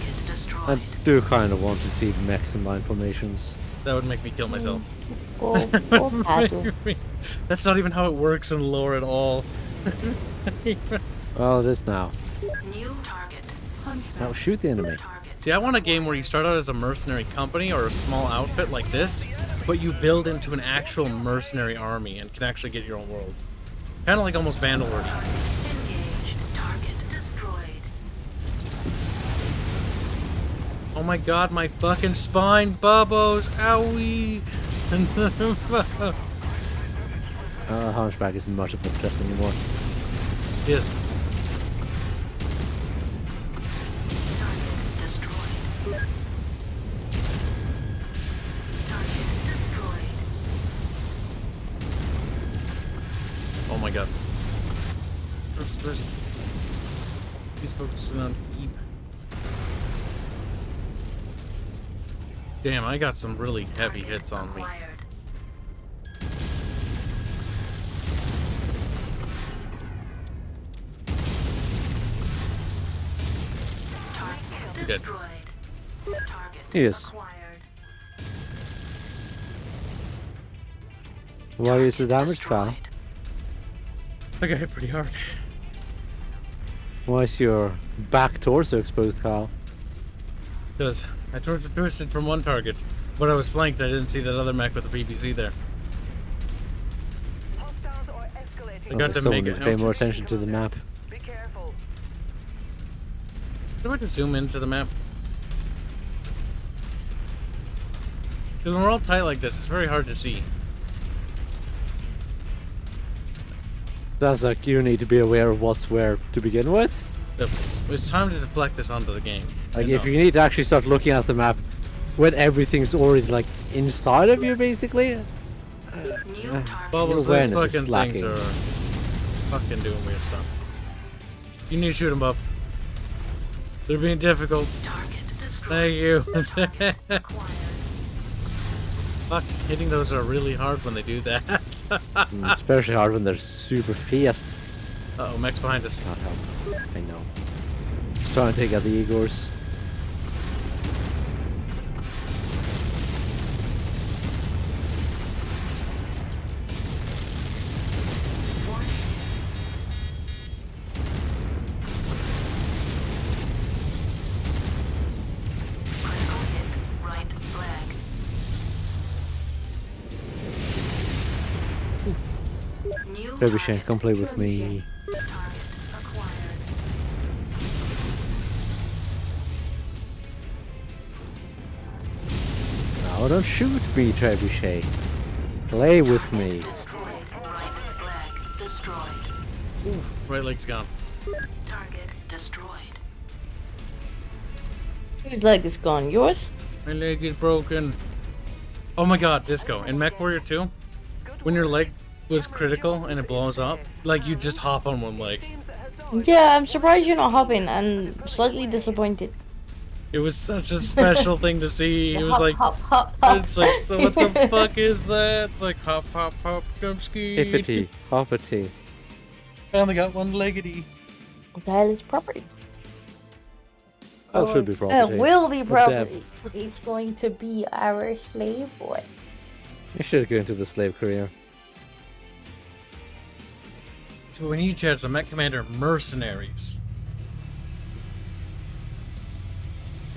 I destroyed. do kind of want to see mechs in line formations. That would make me kill myself. Go, go, Paddle. That's not even how it works in lore at all. Well, it is now. New target. Now shoot the enemy. Target. See, I want a game where you start out as a mercenary company or a small outfit like this, but you build into an actual mercenary army and can actually get your own world. Kind of like almost Bannerlord. Engaged. Target destroyed. Oh my god, my fucking spine, Bubbos, owie! Hunchback isn't much of a threat anymore. Yes. Target destroyed. Target destroyed. Oh my god. First. He's focusing on keep. Damn, I got some really heavy hits on me. Acquired. Target Dead. destroyed. Target Yes. acquired. Why is the damage, Kyle? I got hit pretty hard. Why is your back torso exposed, Kyle? Because I twisted from one target, but I was flanked. I didn't see that other mech with the BBC there. Hostiles are escalating. I got Also, to someone make needs it. to pay more attention to the map. Be careful. Do I have to zoom into the map? Because when we're all tight like this, it's very hard to see. Sounds like you need to be aware of what's where to begin with. It's time to deflect this onto the game. Like, You if know. you need to actually start looking at the map when everything's already, like, inside of you, basically. New target. Bubbles, Your those awareness is fucking things slacking. are fucking doing weird stuff. You need to shoot them up. They're being difficult. Target destroyed. Thank you. Acquired. Fuck, hitting those are really hard when they do that. Especially hard when they're super fast. Uh oh, mech's behind us. Not help. I know. Just trying to take out the Igors. Trebuchet, come play with me. Target acquired. No, don't shoot me, Trebuchet. Play with me. Right leg destroyed. Right leg's gone. Target destroyed. Whose leg is gone? Yours? My leg is broken. Oh my god, Disco. In MechWarrior 2, when your leg was critical and it blows up, like you just hop on one leg. Yeah, I'm surprised you're not hopping and slightly disappointed. It was such a special thing to see. It was Hop, like, hop, hop, hop. it's like, so what the fuck is that? It's like hop, hop, hop, come ski. Hippity, hoppity. I only got one leggedy. That is property. That should be property. It will be Of property. He's going to be our slave boy. You should go into the slave career. So we need Chad's a Mech Commander Mercenaries.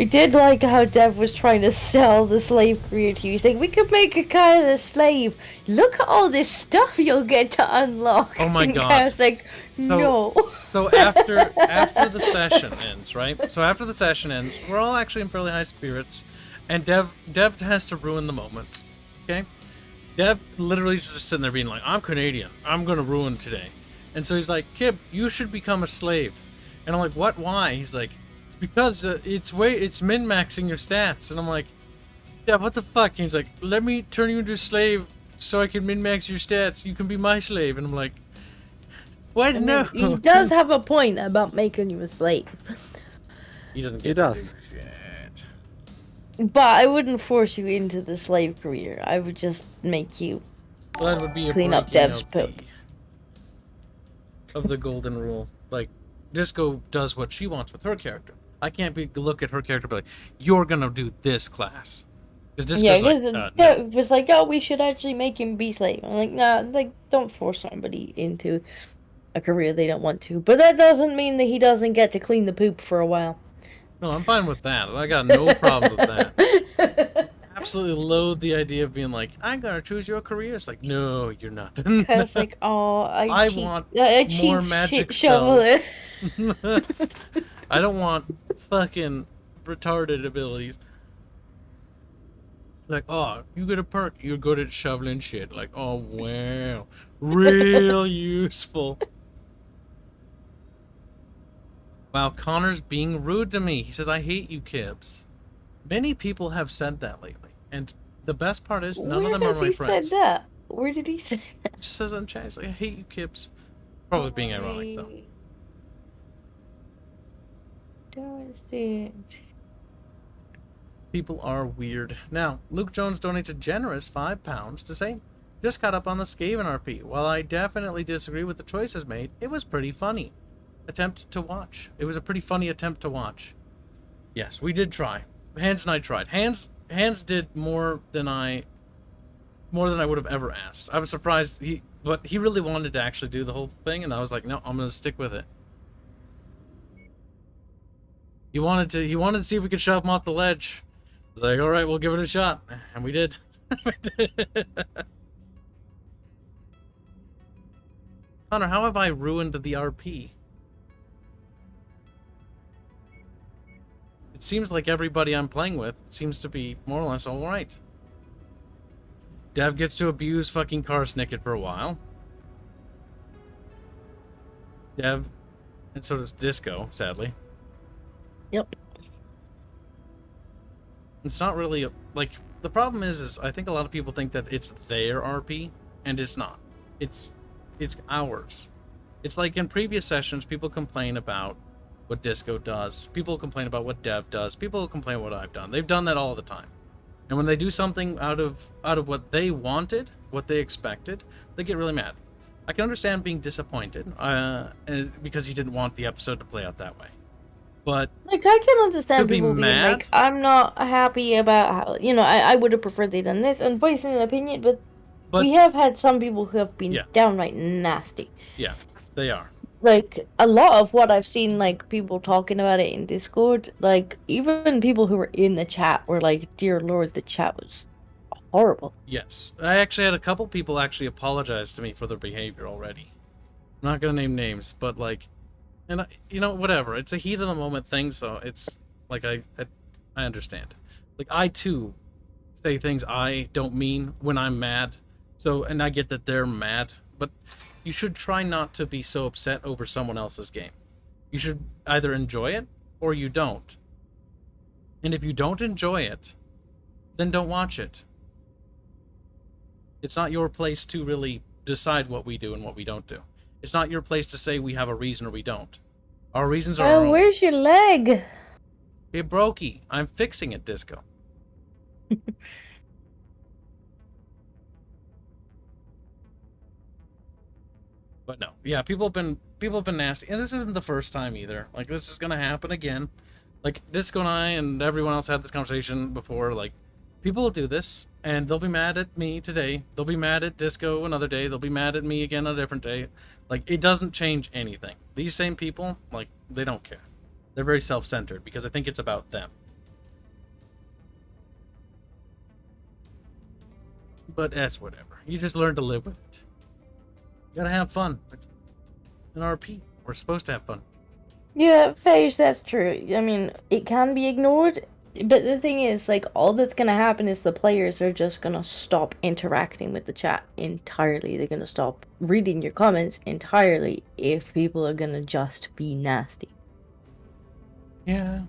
I did like how Dev was trying to sell the slave career to you. He's like, we could make a kind of slave. Look at all this stuff you'll get to unlock. Oh my and God. I was like, So- no. So after the session ends, right? So after the session ends, we're all actually in fairly high spirits, and Dev has to ruin the moment. Okay? Dev literally is just sitting there being like, I'm Canadian. I'm gonna ruin today. And so he's like, Kib, you should become a slave. And I'm like, what? Why? He's like, because it's min-maxing your stats. And I'm like, yeah, what the fuck? And he's like, let me turn you into a slave so I can min-max your stats. You can be my slave. And I'm like, what? And No. He does have a point about making you a slave. He doesn't He get does. to do shit. But I wouldn't force you into the slave career. I would just make you. Well, that would be a Clean up breaking Dev's of poop. of the golden rule. Like, Disco does what she wants with her character. I can't look at her character and be like, you're gonna do this class. Because Disco's Yeah, like, because no. Dev was like, oh, we should actually make him be slave. I'm like, nah, like, don't force somebody into a career they don't want to. But that doesn't mean that he doesn't get to clean the poop for a while. No, I'm fine with that. I got no problem with that. Absolutely loathe the idea of being like, I'm gonna choose your career. It's like, no, you're not. Because like, oh, I cheap, want cheap more magic shit shovel spells. I don't want fucking retarded abilities. Like, oh, you get a perk, you're good at shoveling shit. Like, oh wow, real useful. Wow, Connor's being rude to me. He says, I hate you, Kibs. Many people have said that lately. And the best part is, none Where of them are has my he friends. said that? Where did he say that? He just says it in chat, he's like, I hate you, Kibs. Probably being ironic, though. Don't see it. People are weird. Now, Luke Jones donates a generous £5 to say, just got up on the Skaven RP. While I definitely disagree with the choices made, it was pretty funny. Attempt to watch. It was a pretty funny attempt to watch. Yes, we did try. Hans and I tried. Hans did more than I would have ever asked. I was surprised but he really wanted to actually do the whole thing, and I was like, no, I'm gonna stick with it. He wanted to see if we could shove him off the ledge. I was like, all right, we'll give it a shot, and we did. Connor, how have I ruined the RP? It seems like everybody I'm playing with seems to be more or less alright. Dev gets to abuse fucking Karsnicket for a while. Dev, and so does Disco, sadly. Yep. It's not really like, the problem is I think a lot of people think that it's their RP, and it's not. It's ours. It's like in previous sessions, people complain about what Disco does. People complain about what Dev does. People complain what I've done. They've done that all the time. And when they do something out of what they wanted, what they expected, they get really mad. I can understand being disappointed, because you didn't want the episode to play out that way. But Like, I can understand To be people being mad? like, I'm not happy about how, I would have preferred they done this, and voicing an opinion, but we have had some people who have been Yeah. downright nasty. yeah, they are. Like, a lot of what I've seen, like, people talking about it in Discord, like, even people who were in the chat were like, dear lord, the chat was horrible. Yes. I actually had a couple people actually apologize to me for their behavior already. I'm not gonna name names, but like, and you know, whatever. It's a heat of the moment thing, so it's like I understand. Like I too say things I don't mean when I'm mad. So, and I get that they're mad, but you should try not to be so upset over someone else's game. You should either enjoy it or you don't. And if you don't enjoy it, then don't watch it. It's not your place to really decide what we do and what we don't do. It's not your place to say we have a reason or we don't. Our reasons are our Oh, own. where's your leg? It brokey. I'm fixing it, Disco. But no, yeah, people have been nasty, and this isn't the first time either. Like this is gonna happen again. Like Disco and I and everyone else had this conversation before. Like people will do this, and they'll be mad at me today. They'll be mad at Disco another day. They'll be mad at me again on a different day. Like it doesn't change anything. These same people, like they don't care. They're very self-centered because I think it's about them. But that's whatever. You just learn to live with it. You gotta have fun. It's an RP. We're supposed to have fun. Yeah, Face, that's true. I mean, it can be ignored, but the thing is, like, all that's gonna happen is the players are just gonna stop interacting with the chat entirely. They're gonna stop reading your comments entirely if people are gonna just be nasty. Yeah.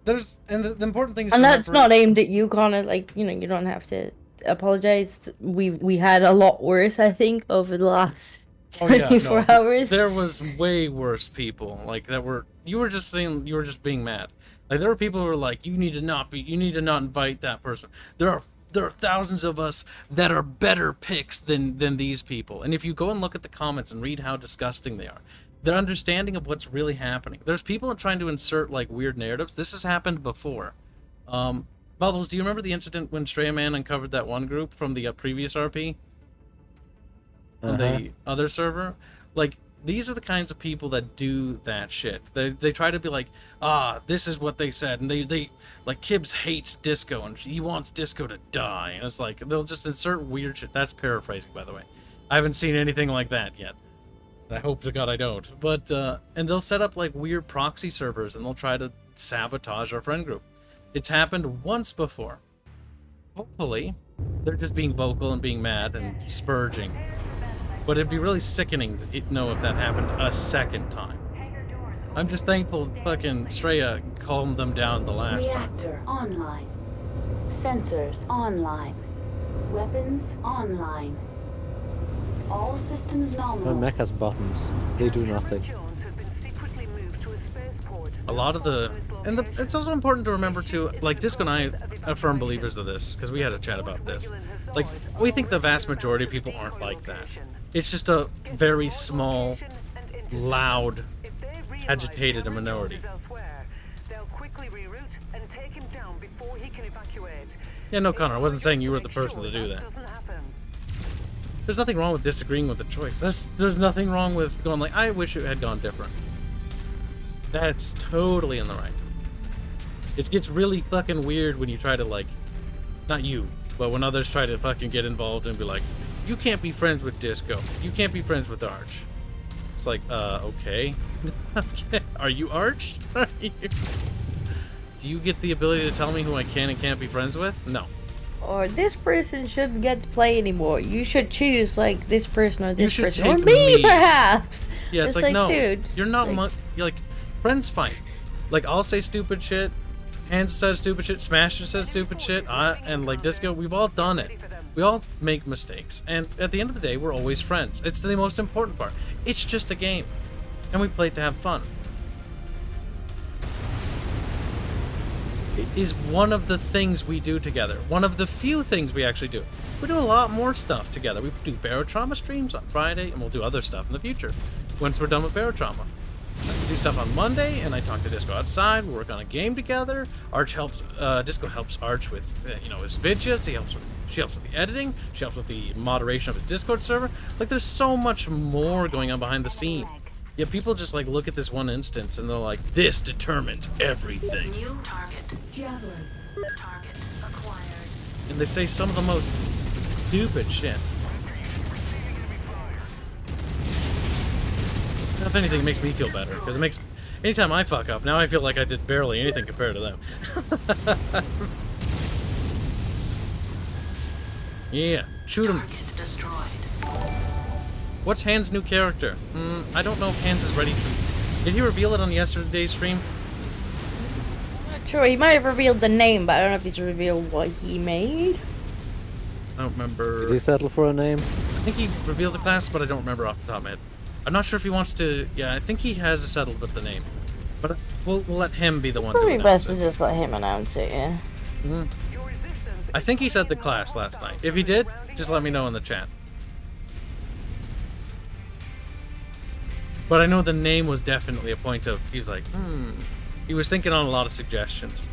There's and the important thing is And to that's remember- not aimed at you, Connor. Like, you know, you don't have to apologize. We had a lot worse, I think, over the last Oh, yeah, 24 no. hours. There was way worse people like that were. You were just saying you were just being mad. Like there were people who were like, you need to not invite that person. There are thousands of us that are better picks than these people. And if you go and look at the comments and read how disgusting they are, their understanding of what's really happening. There's people trying to insert like weird narratives. This has happened before. Bubbles, do you remember the incident when Stray Man uncovered that one group from the previous RP? On the other server? Like, these are the kinds of people that do that shit. They try to be like, this is what they said, and they like, Kibs hates Disco, and he wants Disco to die, and it's like, they'll just insert weird shit. That's paraphrasing, by the way. I haven't seen anything like that yet. I hope to God I don't. But, and they'll set up, like, weird proxy servers, and they'll try to sabotage our friend group. It's happened once before. Hopefully, they're just being vocal and being mad and spurging. But it'd be really sickening to know if that happened a second time. I'm just thankful fucking Straya calmed them down the last time. Reactor online. Sensors online. Weapons online. All systems My nominal. mech has buttons. They do nothing. Jones has been secretly moved to a spaceport. A lot of the... And it's also important to remember, too, like, Disco and I are firm believers of this, because we had a chat about this. Like, we think the vast majority of people aren't like that. It's just a very small, loud, agitated minority. They'll quickly reroute and take him down before he can evacuate. Yeah, no, Connor, I wasn't saying you were the person to do that. Doesn't happen. There's nothing wrong with disagreeing with the choice. There's nothing wrong with going like, I wish it had gone different. That's totally in the right. It gets really fucking weird when you try to, like, not you, but when others try to fucking get involved and be like, you can't be friends with Disco. You can't be friends with Arch. It's like, okay. Are you Arch? Do you get the ability to tell me who I can and can't be friends with? No. Or this person shouldn't get to play anymore. You should choose, like, this person or this should person. Or take me, me. perhaps! Yeah, it's Just like, no. dude. You're not, like, you're like, friends fight. Like, I'll say stupid shit. Hans says stupid shit. Smasher says stupid shit. And, like, Disco, we've all done it. We all make mistakes. And at the end of the day, we're always friends. It's the most important part. It's just a game. And we play it to have fun. It is one of the things we do together. One of the few things we actually do. We do a lot more stuff together. We do Barotrauma streams on Friday, and we'll do other stuff in the future once we're done with Barotrauma. We do stuff on Monday, and I talk to Disco outside. We work on a game together. Arch helps. Disco helps Arch with, his videos. She helps with the editing. She helps with the moderation of his Discord server. Like, there's so much more going on behind the scene. Yeah, people just, like, look at this one instance, and they're like, this determines everything. New target. Javelin. Target acquired. And they say some of the most stupid shit. if anything, it makes me feel better, because it makes... Anytime I fuck up, now I feel like I did barely anything compared to them. Yeah, shoot him. Target destroyed. What's Hans' new character? I don't know if Hans is ready to... Did he reveal it on yesterday's stream? Not sure. He might have revealed the name, but I don't know if he's revealed what he made. I don't remember. Did he settle for a name? I think he revealed the class, but I don't remember off the top of my head. I'm not sure if he wants to... Yeah, I think he has settled with the name. But we'll let him be the one to Probably announce best it. to just let him announce it, yeah. Mhm. I think he said the class last night. If he did, just let me know in the chat. But I know the name was definitely a point of... He's like, He was thinking on a lot of suggestions.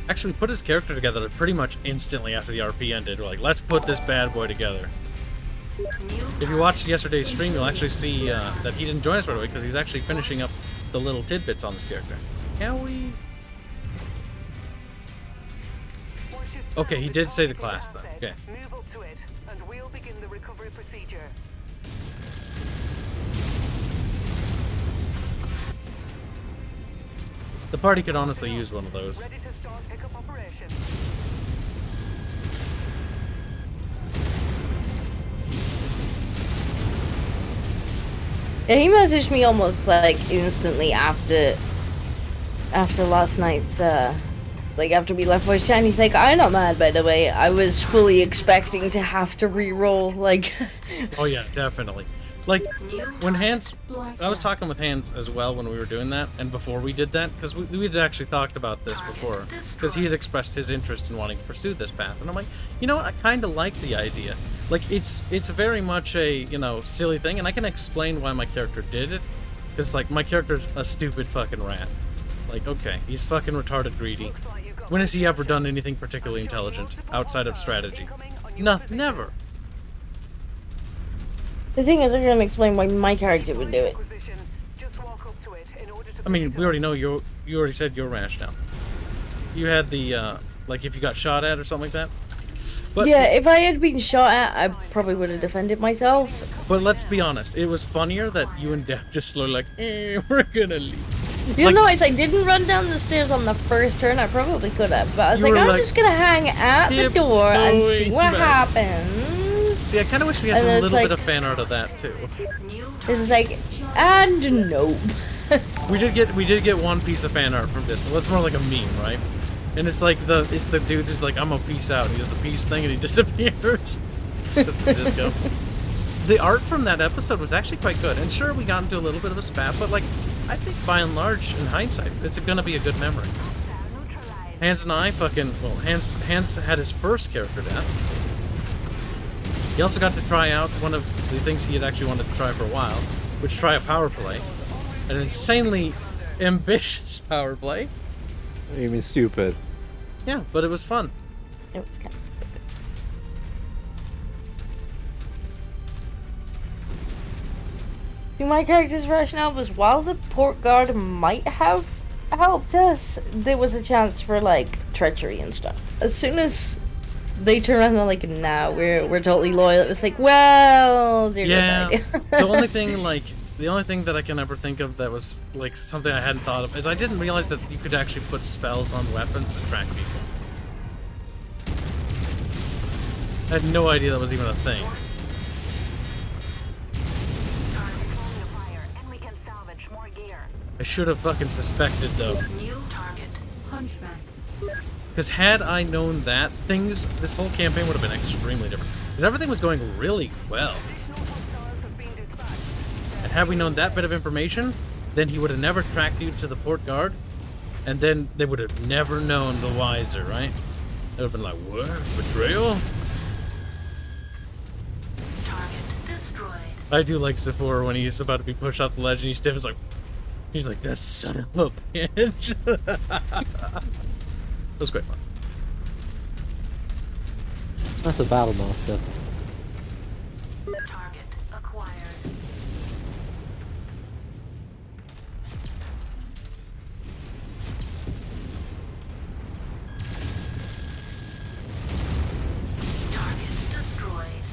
Actually, put his character together pretty much instantly after the RP ended. We're like, let's put this bad boy together. If you watched yesterday's stream, you'll actually see that he didn't join us right away because he was actually finishing up the little tidbits on this character. Can we... Okay, he did say the class, though. Okay. Move up to it, and we'll begin the recovery procedure. The party could honestly use one of those. Ready to start pickup operation. Yeah, he messaged me almost like instantly after last night's like after we left voice chat, and he's like, I'm not mad, by the way. I was fully expecting to have to re-roll, like... Oh yeah, definitely. Like, when Hans... I was talking with Hans as well when we were doing that, and before we did that, because we had actually talked about this before, because he had expressed his interest in wanting to pursue this path, and I'm like, you know what, I kind of like the idea. Like, it's very much a, you know, silly thing, and I can explain why my character did it, because, like, my character's a stupid fucking rat. Like, okay, he's fucking retarded greedy. When has he ever done anything particularly intelligent outside of strategy? Nothing, never. The thing is, I'm gonna explain why my character would do it. I mean, we already know you already said your rationale. You had the, like, if you got shot at or something like that. But, Yeah, if I had been shot at, I probably would have defended myself. But let's be honest, it was funnier that you and Deb just slowly like, we're gonna leave. You'll notice I didn't run down the stairs on the first turn. I probably could have, but I was You like, were I'm like, just gonna hang at the door and see what back. happens. See, I kind of wish we had And a it's little bit like- of fan art of that too. It's just like, and nope. We did get one piece of fan art from this. Well, it's more like a meme, right? And it's like the dude who's like, I'm a peace out. And he does the peace thing and he disappears. To the disco. The art from that episode was actually quite good. And sure, we got into a little bit of a spat, but like, I think by and large, in hindsight, it's gonna be a good memory. Hans and I fucking, well, Hans had his first character death. He also got to try out one of the things he had actually wanted to try for a while, which try a power play. An insanely ambitious power play. You mean stupid? Yeah, but it was fun. It was kind of stupid. See, my character's rationale was while the port guard might have helped us, there was a chance for like treachery and stuff. As soon as they turn around and like, nah, we're totally loyal, it was like, well, dear Yeah. God. The only thing that I can ever think of that was like something I hadn't thought of is I didn't realize that you could actually put spells on weapons to track people. I had no idea that was even a thing. I should have fucking suspected though. New target. Hunchback. Because had I known that, this whole campaign would have been extremely different. Because everything was going really well. And had we known that bit of information, then he would have never tracked you to the port guard, and then they would have never known the wiser, right? They would have been like, what? Betrayal? Target destroyed. I do like Sephora when he's about to be pushed off the ledge and he stiffens like, he's like, that son of a bitch. It was quite fun. That's a battle master. Target acquired. Target destroyed.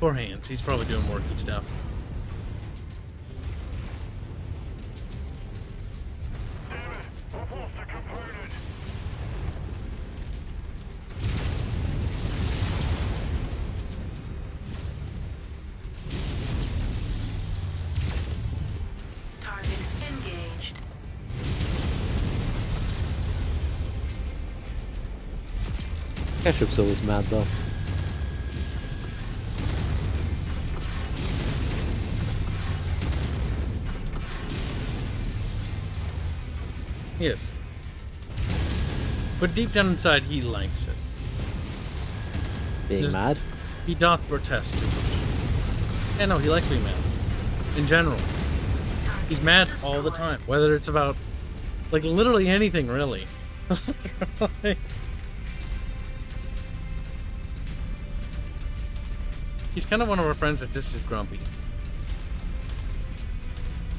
Poor Hands. He's probably doing worky stuff. Target engaged. Ketchup's always mad though. Yes. But deep down inside, he likes it. Being Just- mad. He doth protest too much. Yeah, no, he likes being mad. In general. He's mad all the time. Whether it's about, like, literally anything, really. He's kind of one of our friends that just is grumpy.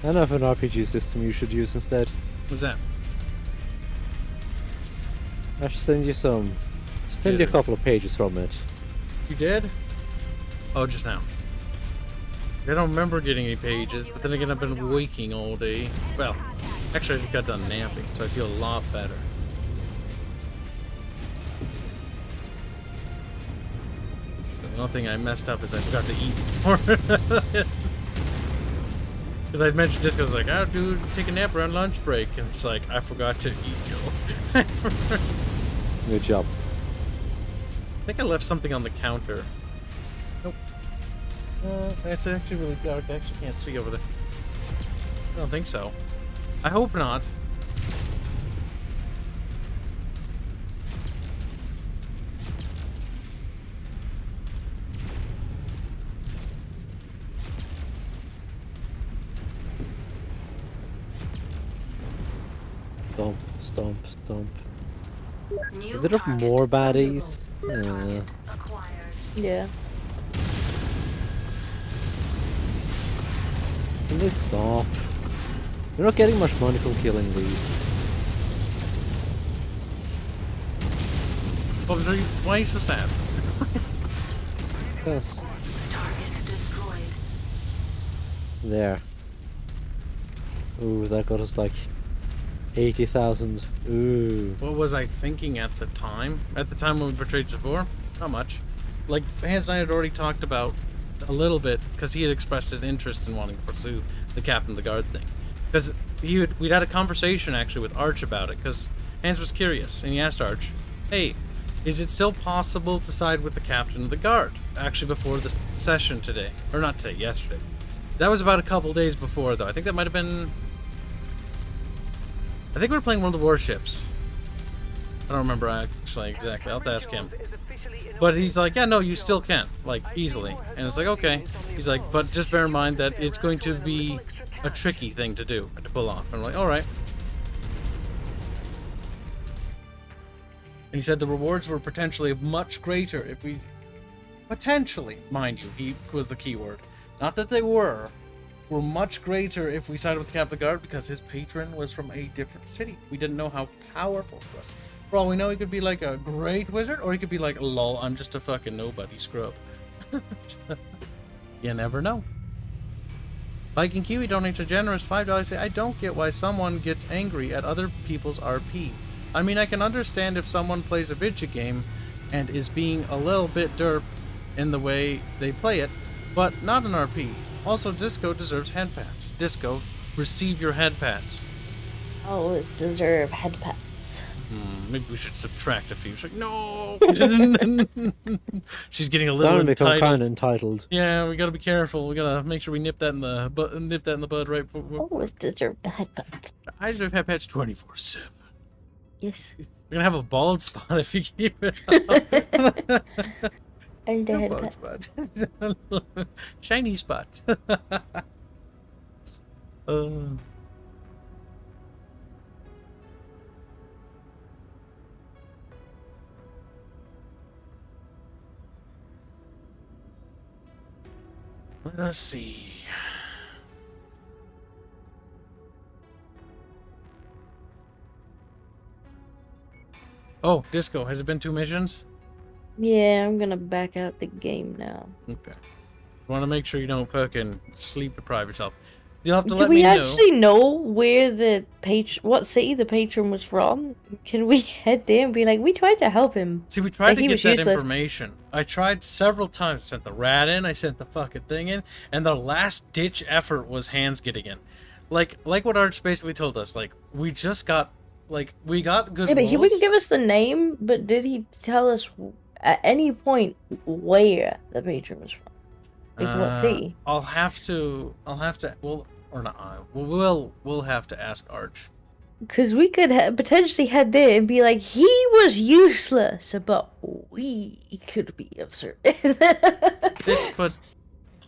I know of an RPG system you should use instead. What's that? I should send you some. Send you a couple of pages from it. You did? Oh, just now. I don't remember getting any pages, but then again, I've been waking all day. Well, actually, I just got done napping, so I feel a lot better. The one thing I messed up is I forgot to eat before. Because I'd mentioned Disco, I was like, oh, dude, take a nap around lunch break. And it's like, I forgot to eat, yo. Good job. I think I left something on the counter. Nope. It's actually really dark. I actually can't see over there. I don't think so. I hope not. Stomp, stomp, stomp. New Is there target more baddies? Target acquired. Yeah. Can they stop? You're not getting much money from killing these. Why are you so sad? Yes. Target destroyed. There. Ooh, that got us like 80,000. Ooh. What was I thinking at the time? At the time when we portrayed Zavor? Not much. Like, Hans and I had already talked about a little bit, because he had expressed his interest in wanting to pursue the Captain of the Guard thing. Because we'd had a conversation, actually, with Arch about it, because Hans was curious, and he asked Arch, hey, is it still possible to side with the Captain of the Guard? Actually, before the session today. Or not today, yesterday. That was about a couple days before, though. I think that might have been... I think we were playing one of the warships. I don't remember actually exactly. I'll have to ask him. But he's like, yeah, no, you still can. Like, easily. And it's like, okay. He's like, but just bear in mind that it's going to be a tricky thing to do, to pull off. And I'm like, alright. And he said the rewards were potentially much greater if we... Potentially, mind you, he was the key word. Not that they were much greater if we sided with the Captain of the Guard, because his patron was from a different city. We didn't know how powerful he was. For all we know, he could be like a great wizard, or he could be like, lol, I'm just a fucking nobody scrub. You never know. Viking Kiwi donates a generous $5. Say, I don't get why someone gets angry at other people's RP. I mean, I can understand if someone plays a video game and is being a little bit derp in the way they play it, but not an RP. Also, Disco deserves head pats. Disco, receive your head pats. Always deserve head pats. Maybe we should subtract a few. She's like, no! She's getting a little Starting to become entitled. kind of entitled. Yeah, we gotta be careful. We gotta make sure we nip that in the bud right before. Always deserve the head pats. I deserve head pats 24/7. Yes. You're gonna have a bald spot if you keep it up. And the No head bald pat. spot. Shiny spot. Let us see. Oh, Disco, has it been 2 missions? Yeah, I'm gonna back out the game now. Okay. want to make sure you don't fucking sleep deprive yourself. You'll have to Do let we me know. actually know where the what city the patron was from? Can we head there and be like, we tried to help him? See, we tried Like, to he get was that useless. information. I tried several times. I sent the rat in. I sent the fucking thing in, and the last ditch effort was Hans getting in. Like what Arch basically told us. Like we just got, we got good. Yeah, but he rolls. wouldn't give us the name. But did he tell us at any point where the patron was from? Like what city? I'll have to. Well, or not. We'll have to ask Arch. Because we could potentially head there and be like, he was useless, but we could be of service. It's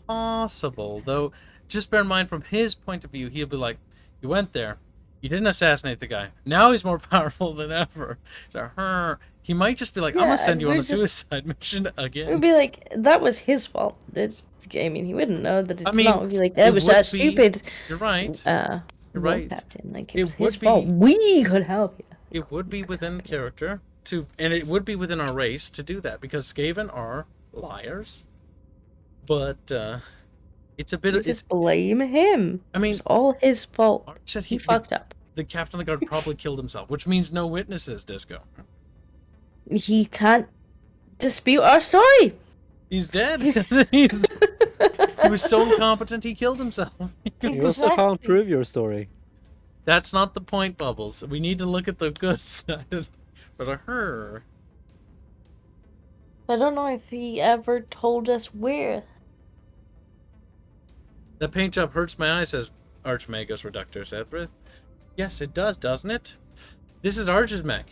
possible, though. Just bear in mind, from his point of view, he'll be like, "You went there, you didn't assassinate the guy. Now he's more powerful than ever." So, he might just be like, "I'm gonna send you on a suicide mission again." We'd be like, that was his fault. I mean, he wouldn't know that it's I mean, not. We'd be like, that was that stupid. You're right. You're Right. right. Captain. Like, It it was his would fault. be- We could help you. It would be within character and it would be within our race to do that because Skaven are liars. But it's a bit of Just blame him. I mean, It's all his fault. Arch said He fucked up. the captain of the guard probably killed himself, which means no witnesses, Disco. He can't dispute our story. He's dead. He was so incompetent he killed himself. You also can't prove your story. That's not the point, Bubbles. We need to look at the good side. But her. I don't know if he ever told us where. The paint job hurts my eyes, says Archmagus Reductor Sethrith. Yes, it does, doesn't it? This is Arch's mech.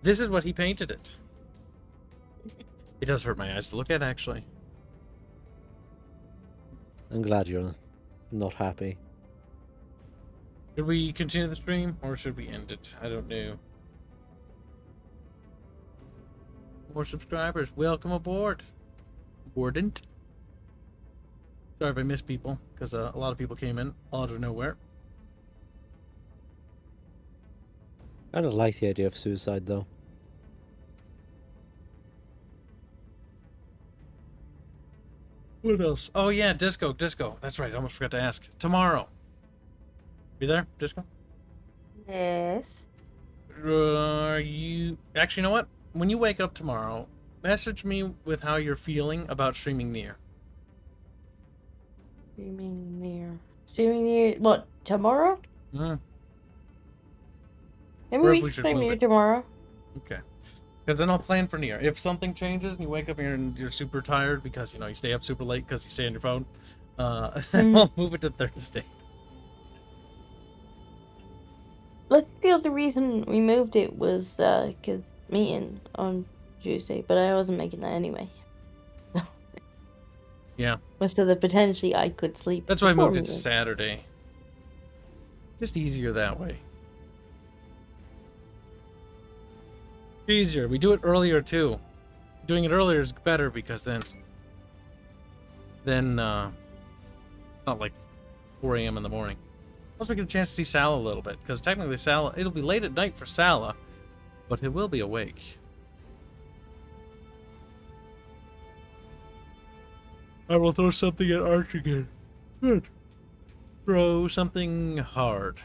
This is what he painted it. It does hurt my eyes to look at, actually. I'm glad you're not happy. Should we continue the stream, or should we end it? I don't know. More subscribers. Welcome aboard. Abordant. Sorry if I missed people, because a lot of people came in out of nowhere. I don't like the idea of suicide, though. What else? Oh yeah, Disco. That's right, I almost forgot to ask. Tomorrow. You there, Disco? Yes. Are you... Actually, you know what? When you wake up tomorrow, message me with how you're feeling about streaming Nier. Streaming near what, tomorrow? Mm, Maybe Or if we we can should stream move near it. tomorrow. okay. Because then I'll plan for Nier. If something changes and you wake up and you're super tired because, you stay up super late because you stay on your phone, I'll move it to Thursday. I feel the reason we moved it was because meeting on Tuesday, but I wasn't making that anyway. Yeah. So that potentially I could sleep. That's why I before moved it to meeting. Saturday. Just easier that way. Easier. We do it earlier too. Doing it earlier is better because then it's not like 4 a.m. in the morning. Plus we get a chance to see Sala a little bit, because technically Sala, it'll be late at night for Sala, but he will be awake. I will throw something at Arch again. Good. Throw something hard.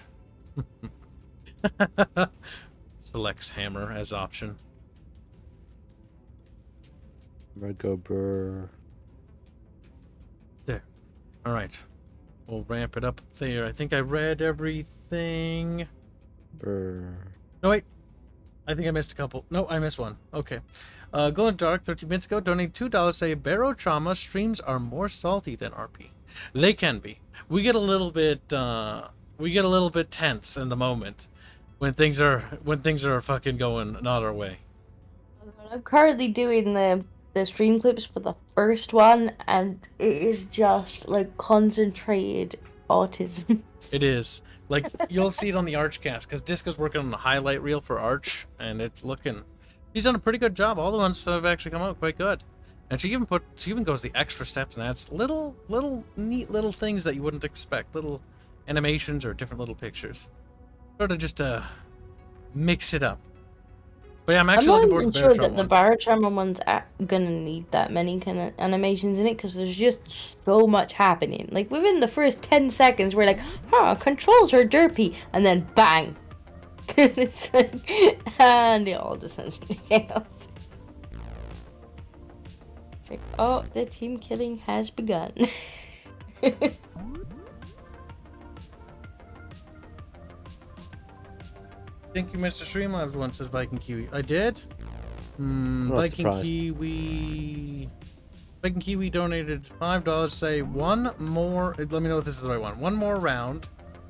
Selects hammer as option. Go brr. There. Alright. We'll ramp it up there. I think I read everything. Brr. No, wait. I think I missed a couple. No, I missed one. Okay. Glow in the Dark, 13 minutes ago, donate $2. Say, Barotrauma streams are more salty than RP. They can be. We get a little bit tense in the moment when things are fucking going not our way. I'm currently doing the stream clips for the first one, and it is just like concentrated autism. It is. Like, you'll see it on the Archcast, because Disco's working on the highlight reel for Arch, and it's looking... He's done a pretty good job. All the ones have actually come out quite good. And she even goes the extra steps and adds little neat little things that you wouldn't expect. Little animations or different little pictures. Sort of just mix it up. But yeah, I'm I'm actually not looking forward even to the sure Baratron that the one. Baratron one's gonna need that many kind of animations in it, because there's just so much happening. Like, within the first 10 seconds, we're like, huh, controls are derpy, and then bang! It's like, and it all descends into chaos. It's like, oh, the team killing has begun. Thank you, Mr. Streamlabs. One says Viking Kiwi. I did. Not Viking surprised. Kiwi. Viking Kiwi donated $5. Say one more. Let me know if this is the right one. One more round,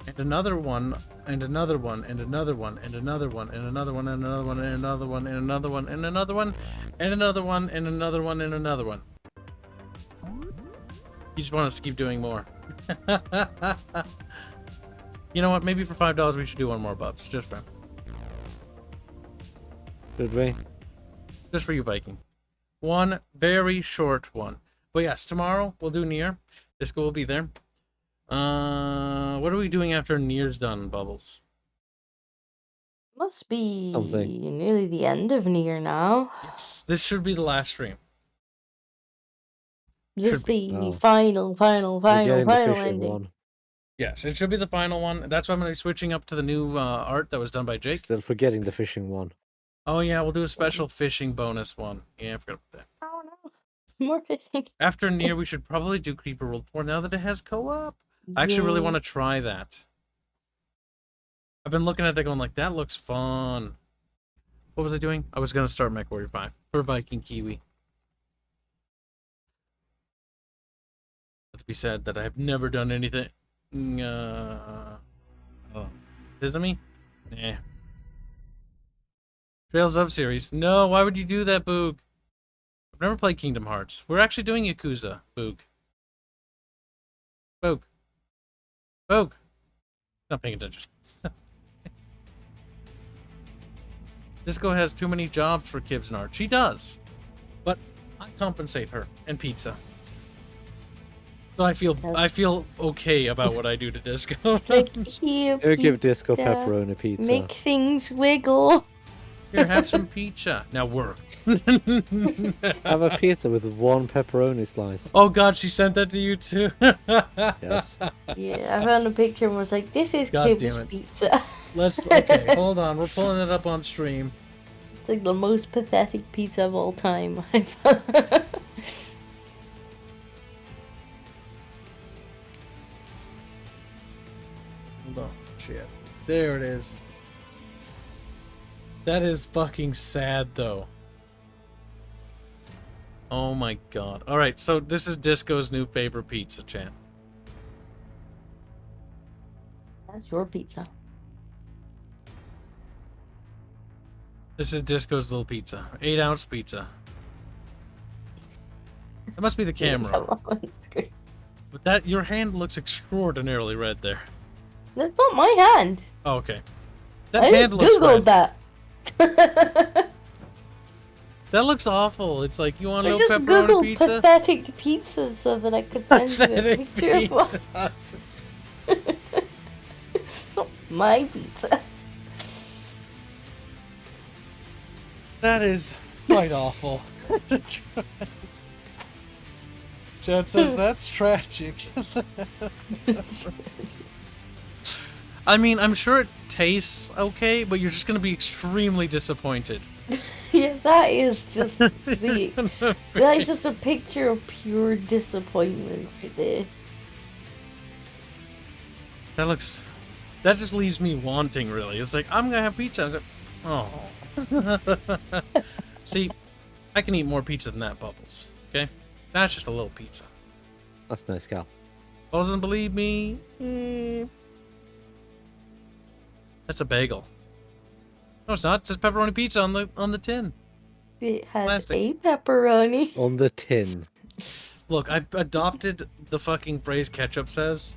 and another one, and another one, and another one, and another one, and another one, and another one, and another one, and another one, and another one, and another one, and another one, and another one. You just want us to keep doing more. You know what? Maybe for $5 we should do one more, Bubs. Just for him. Should we? Just for you, Viking. One very short one. But yes, tomorrow we'll do Nier. Disco will be there. What are we doing after Nier's done, Bubbles? Must be Something. nearly the end of Nier now. Yes, this should be the last stream. This Should be. the Oh. final We're getting the fishing ending. one. Yes, it should be the final one. That's why I'm going to be switching up to the new art that was done by Jake. Still forgetting the fishing one. Oh yeah, we'll do a special fishing bonus one. Yeah, I forgot about that. Oh no. More fishing. After Nier, we should probably do Creeper World 4 now that it has co-op. I actually really want to try that. I've been looking at that going like, that looks fun. What was I doing? I was going to start MechWarrior 5 for Viking Kiwi. But to be said that I have never done anything. Oh. Isn't me? Nah. Trails of series. No, why would you do that, Boog? I've never played Kingdom Hearts. We're actually doing Yakuza, Boog. Boog. Boog. Not paying attention. Disco has too many jobs for Kibs and Art. She does. But I compensate her and pizza. So I feel okay about what I do to Disco. Like, here, Here, give Disco pizza. pepperoni pizza. Make things wiggle. Here, have some pizza. Now work. Have a pizza with one pepperoni slice. Oh god, she sent that to you too. Yes. Yeah, I found a picture and was like, this is God damn Kib's it. pizza. Okay, hold on. We're pulling it up on stream. It's like the most pathetic pizza of all time. Hold on. Shit. There it is. That is fucking sad though. Oh my god. Alright, so this is Disco's new favorite pizza, chan. That's your pizza. This is Disco's little pizza. 8-ounce pizza. That must be the camera. But that, your hand looks extraordinarily red there. That's not my hand. Oh, okay. That I hand just looks googled red. that. That looks awful. It's like, you want I no just pepperoni googled pizza? pathetic pizzas so that I could send you a Pathetic picture of one. pizza. It's not my pizza. That is quite awful. Chad says that's tragic. I mean, I'm sure it tastes okay, but you're just gonna be extremely disappointed. Yeah, that is just that is just a picture of pure disappointment right there. That just leaves me wanting, really. It's like, I'm gonna have pizza. I'm like, oh. See, I can eat more pizza than that, Bubbles. Okay? That's just a little pizza. That's nice, Cal. Doesn't believe me? That's a bagel. No, it's not. It says pepperoni pizza on the tin. It has Plastic. a pepperoni. On the tin. Look, I adopted the fucking phrase ketchup says,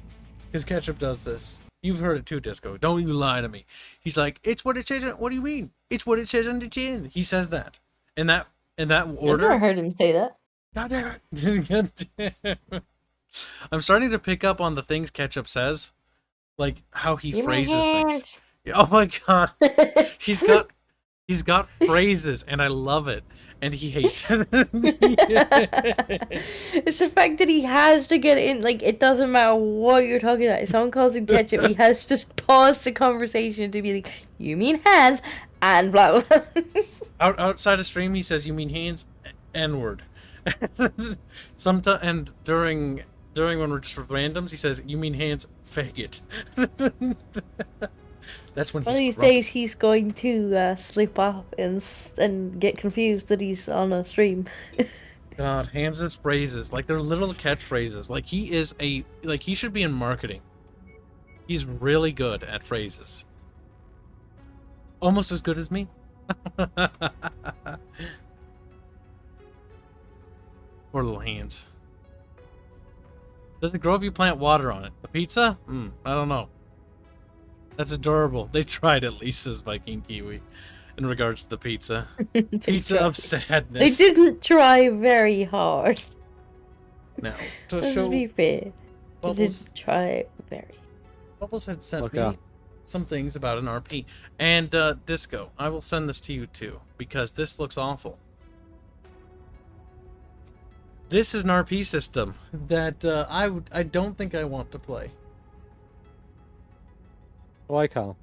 because ketchup does this. You've heard it too, Disco. Don't you lie to me. He's like, it's what it says. What do you mean? It's what it says on the tin. He says that. In that order. Never heard him say that. God damn it. God damn it. I'm starting to pick up on the things ketchup says, like how he Give me phrases hand. things. Oh my god. He's got He's got phrases, and I love it. And he hates it. It's the fact that he has to get in. Like, it doesn't matter what you're talking about. If someone calls him ketchup, he has to just pause the conversation to be like, "You mean hands?" and blah blah. Outside of stream, he says, "You mean hands?" N-word. Sometimes, and during when we're just with randoms, he says, "You mean hands, faggot." That's when One of these grumpy. days, he's going to slip up and get confused that he's on a stream. God, Hans' phrases, like they're little catchphrases. Like he should be in marketing. He's really good at phrases. Almost as good as me. Poor little Hans. Does it grow if you plant water on it? The pizza? I don't know. That's adorable. They tried at least, says Viking Kiwi, in regards to the pizza. Pizza of They sadness. didn't try very hard. Now, to Let's show be fair. They Bubbles, didn't try very. Bubbles had sent Okay. me some things about an RP. And Disco, I will send this to you too, because this looks awful. This is an RP system that I don't think I want to play. Why, Cal?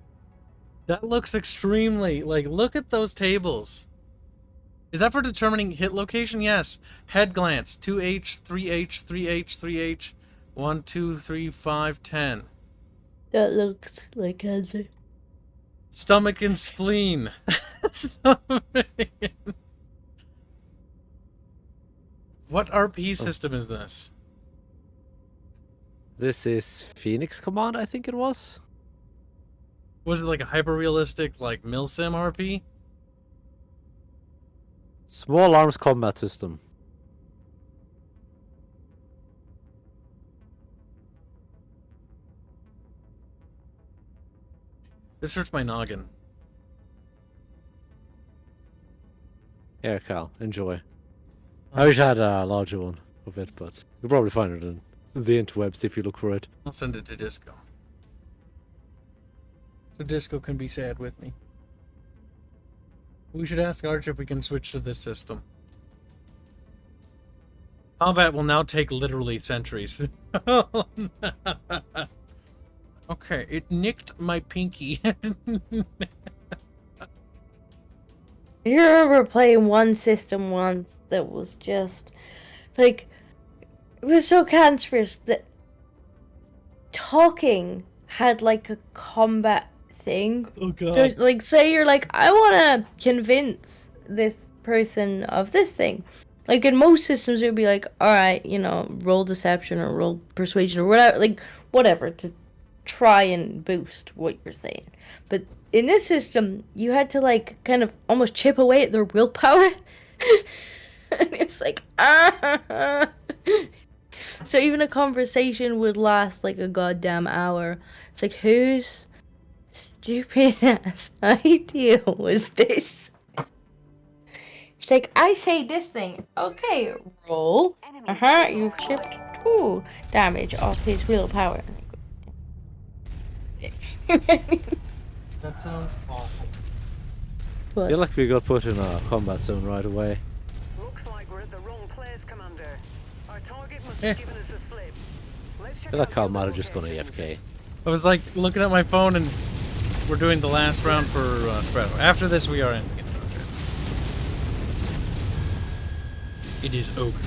That looks extremely, like, look at those tables. Is that for determining hit location? Yes. Head glance, 2H, 3H, 3H, 3H, 1, 2, 3, 5, 10. That looks like cancer. Stomach and spleen. What RP system is this? This is Phoenix Command, I think it was. Was it like a hyper-realistic, like, Milsim RP? Small Arms Combat System. This hurts my noggin. Here, Cal, enjoy. I wish I had a larger one of it, but you'll probably find it in the interwebs if you look for it. I'll send it to Disco. So Disco can be sad with me. We should ask Arch if we can switch to this system. Combat will now take literally centuries. Okay, it nicked my pinky. You remember playing one system once that was just like it was so cancerous that talking had like a combat thing. Oh god. There's, like, say you're like, I want to convince this person of this thing. Like in most systems, it would be like, all right, you know, roll deception or roll persuasion or whatever, like whatever to try and boost what you're saying. But in this system, you had to like kind of almost chip away at their willpower. And it's like, ah. So even a conversation would last like a goddamn hour. It's like, whose stupid ass idea was this? It's like, I say this thing. Okay, roll. You've chipped 2 damage off his willpower. That sounds awful. I But feel like we got put in a combat zone right away. Looks like we're at the wrong place, Commander. Our target must Eh. have given us a slip. Let's I check feel like out Cal the might other have just gone locations. AFK. I was like looking at my phone and we're doing the last round for Strato. After this, we are ending it. It is over.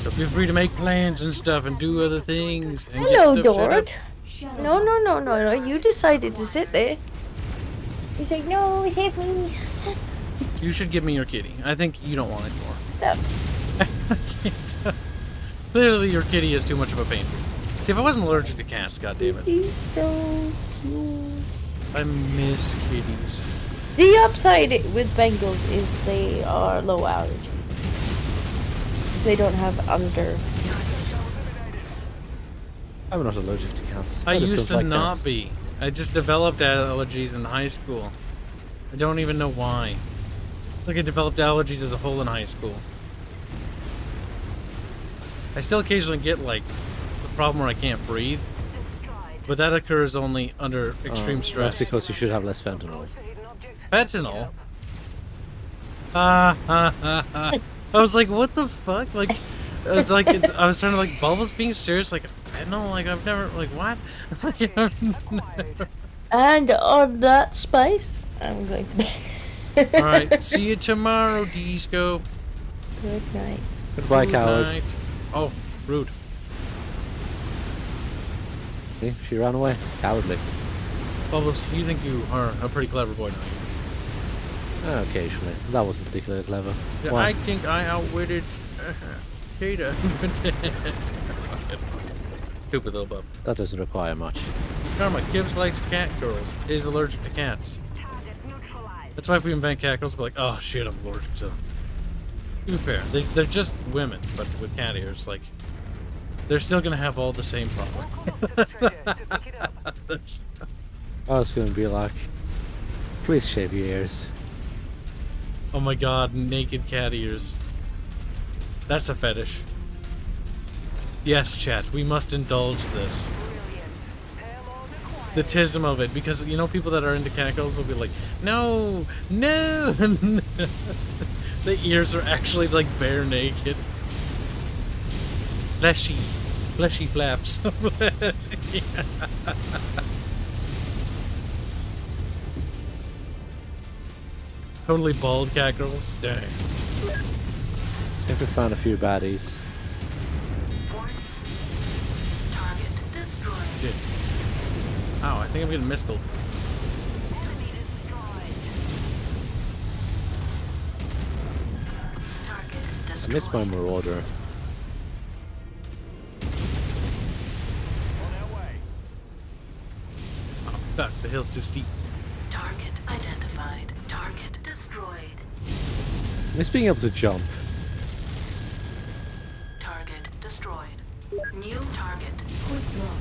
So feel free to make plans and stuff and do other things. And hello, get stuff set up. Dort. No. You decided to sit there. He's like, no, save me. You should give me your kitty. I think you don't want it more. Stop. Clearly, your kitty is too much of a pain. See, if I wasn't allergic to cats, goddammit. He's so cute. I miss kitties. The upside with Bengals is they are low allergy. They don't have under. I'm not allergic to cats. I just used to don't like not cats. be. I just developed allergies in high school. I don't even know why. Like I developed allergies as a whole in high school. I still occasionally get like the problem where I can't breathe. In stride. But that occurs only under extreme stress. That's because you should have less fentanyl. Fentanyl? I was like, what the fuck? Like, it's like I was trying to like, Bubbles being serious, like fentanyl. Like I've never, like what? And on that space, I'm going to bed. All right, see you tomorrow, Disco. Good night. Goodbye, Good coward. night. Oh, rude. See, she ran away. Cowardly. Bubbles, you think you are a pretty clever boy, don't you? Occasionally. That wasn't particularly clever. Yeah, Why? I think I outwitted Kata. Stupid little bub. That doesn't require much. Karma, Kibs likes cat girls, is allergic to cats. That's why if we invent cat girls, we're like, oh shit, I'm allergic to them. To be fair, they're just women, but with cat ears, like, they're still gonna have all the same problem. I was gonna be like, please shave your ears. Oh my god, naked cat ears. That's a fetish. Yes, chat, we must indulge this. The tism of it, because you know people that are into cat girls will be like, no, no. The ears are actually like bare naked. Fleshy flaps. Totally bald cat girls. Dang. I think we found a few baddies. Target destroyed. Shit. Ow, I think I'm getting miscalled. Enemy destroyed. Target destroyed. I missed my marauder. Oh, fuck, the hill's too steep. Target identified. Target destroyed. I miss being able to jump. Target destroyed. New target. Quick draw.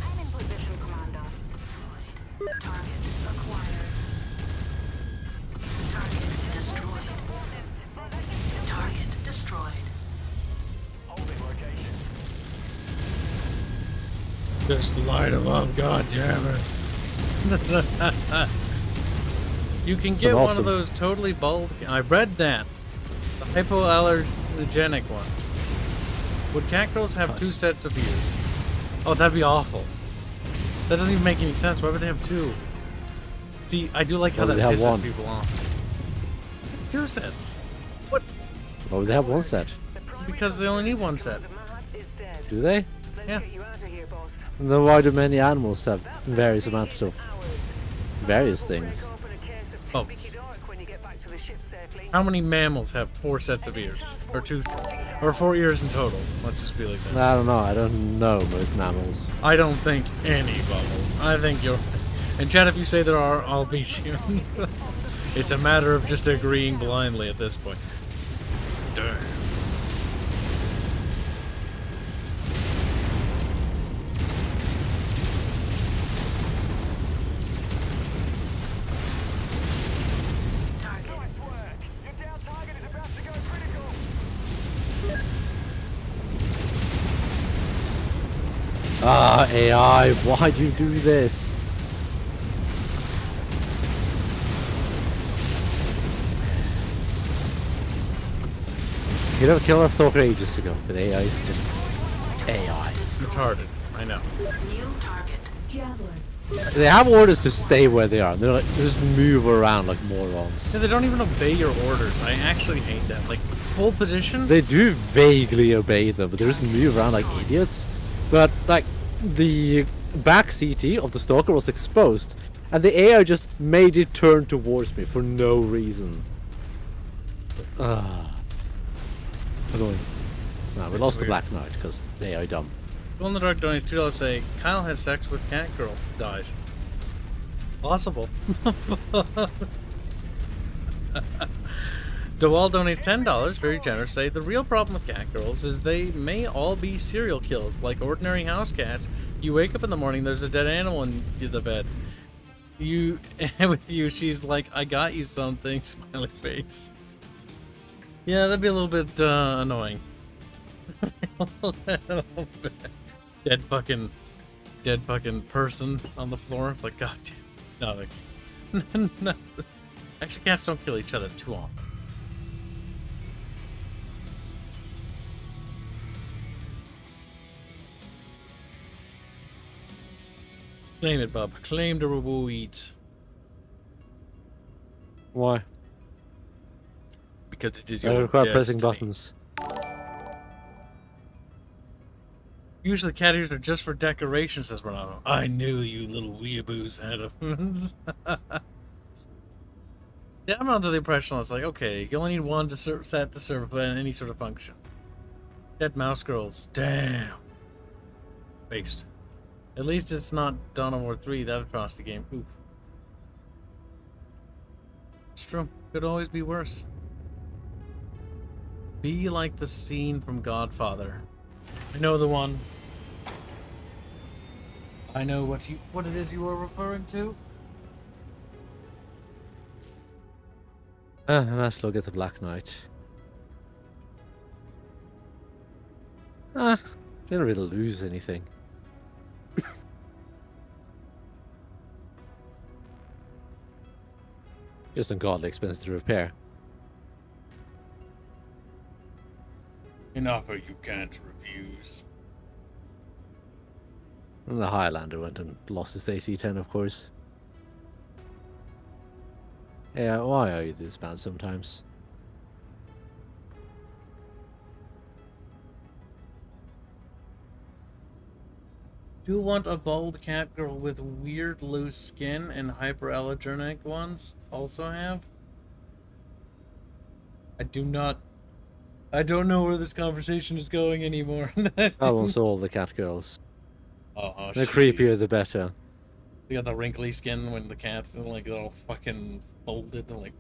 I'm in position, Commander. Destroyed. Target acquired. Target destroyed. Target destroyed. Just light them up, god damn it. You can get one awesome. of those totally bald. I read that. The hypoallergenic ones. Would cat girls have two Nice. sets of ears? Oh, that'd be awful. That doesn't even make any sense. Why would they have two? See, I do like how Why that would they have pisses one? people off. Two sets. What? Oh, they have one set. Because they only need one set. Do they? Yeah. And then why do many animals have various amounts of various things? Bubbles. How many mammals have 4 sets of ears? Or 2, or 4 ears in total? Let's just be like that. I don't know. I don't know most mammals. I don't think any, Bubbles. I think you're... And chat, if you say there are, I'll beat you. It's a matter of just agreeing blindly at this point. Damn. Ah, AI, why do you do this? You know, kill a stalker ages ago, but AI is just AI. Retarded. I know. New target. Javelin. They have orders to stay where they are. They're like, they just move around like morons. Yeah, they don't even obey your orders. I actually hate that. Like, hold position. They do vaguely obey them, but they just move around like idiots. But like, the back CT of the stalker was exposed, and the AI just made it turn towards me for no reason. Annoying. Nah, we It's lost the weird. Black Knight because the AI dumb. Glow in the Dark donates $2 say, Kyle has sex with cat girl. Dies. Possible. DeWall donates $10, very generous, say, the real problem with cat girls is they may all be serial kills, like ordinary house cats. You wake up in the morning, there's a dead animal in the bed. With you, she's like, I got you something, smiley face. Yeah, that'd be a little bit, annoying. Dead fucking dead fucking person on the floor. It's like, god damn. No, like, no. Actually, cats don't kill each other too often. Claim it, Bob. Claim the reward. Why? Because it is I your require pressing destiny. buttons. Usually cat ears are just for decoration, says Ronaldo. I knew you little weeaboos had a... Yeah, I'm under the impression I was like, okay, you only need one to set to serve any sort of function. Dead mouse girls. Damn. Based. At least it's not Dawn of War 3 that across the game. Oof. It's true. Could always be worse. Be like the scene from Godfather. I know the one. I know what it is you were referring to. Let's look at the Black Knight. Didn't really lose anything. Just ungodly expensive to repair. An offer you can't refuse. And the Highlander went and lost his AC-10, of course. Yeah, why are you this bad sometimes? Do you want a bald cat girl with weird loose skin and hyperallergenic ones also have? I do not. I don't know where this conversation is going anymore. Almost all the cat girls. Oh, The shit. creepier the better. They got the wrinkly skin when the cat's like all fucking folded and like.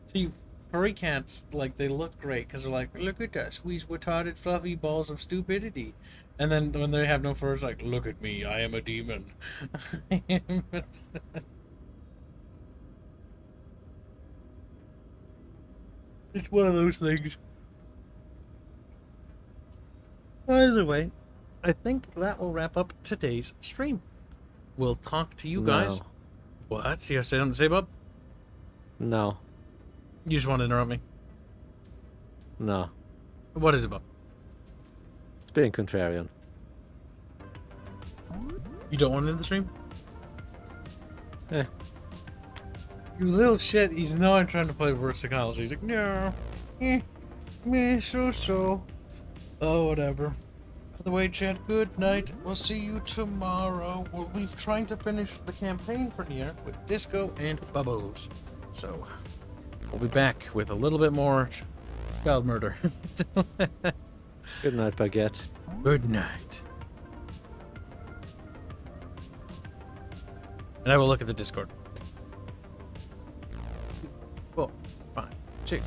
See, furry cats, like, they look great because they're like, look at us, we retarded fluffy balls of stupidity. And then when they have no fur, it's like, look at me, I am a demon. It's one of those things. Either way, I think that will wrap up today's stream. We'll talk to you guys. No. What? You have something to say, Bob? No. You just want to interrupt me? No. What is it, Bob? It's being contrarian. You don't want to end the stream? Eh. You little shit, he's not trying to play reverse psychology. He's like, no. Me, so. Oh, whatever. By the way, chat, good night. We'll see you tomorrow. We'll be trying to finish the campaign for Nier with Disco and Bubbles. So, we'll be back with a little bit more child murder. Good night, Baguette. Good night. And I will look at the Discord. 4, 5, 6,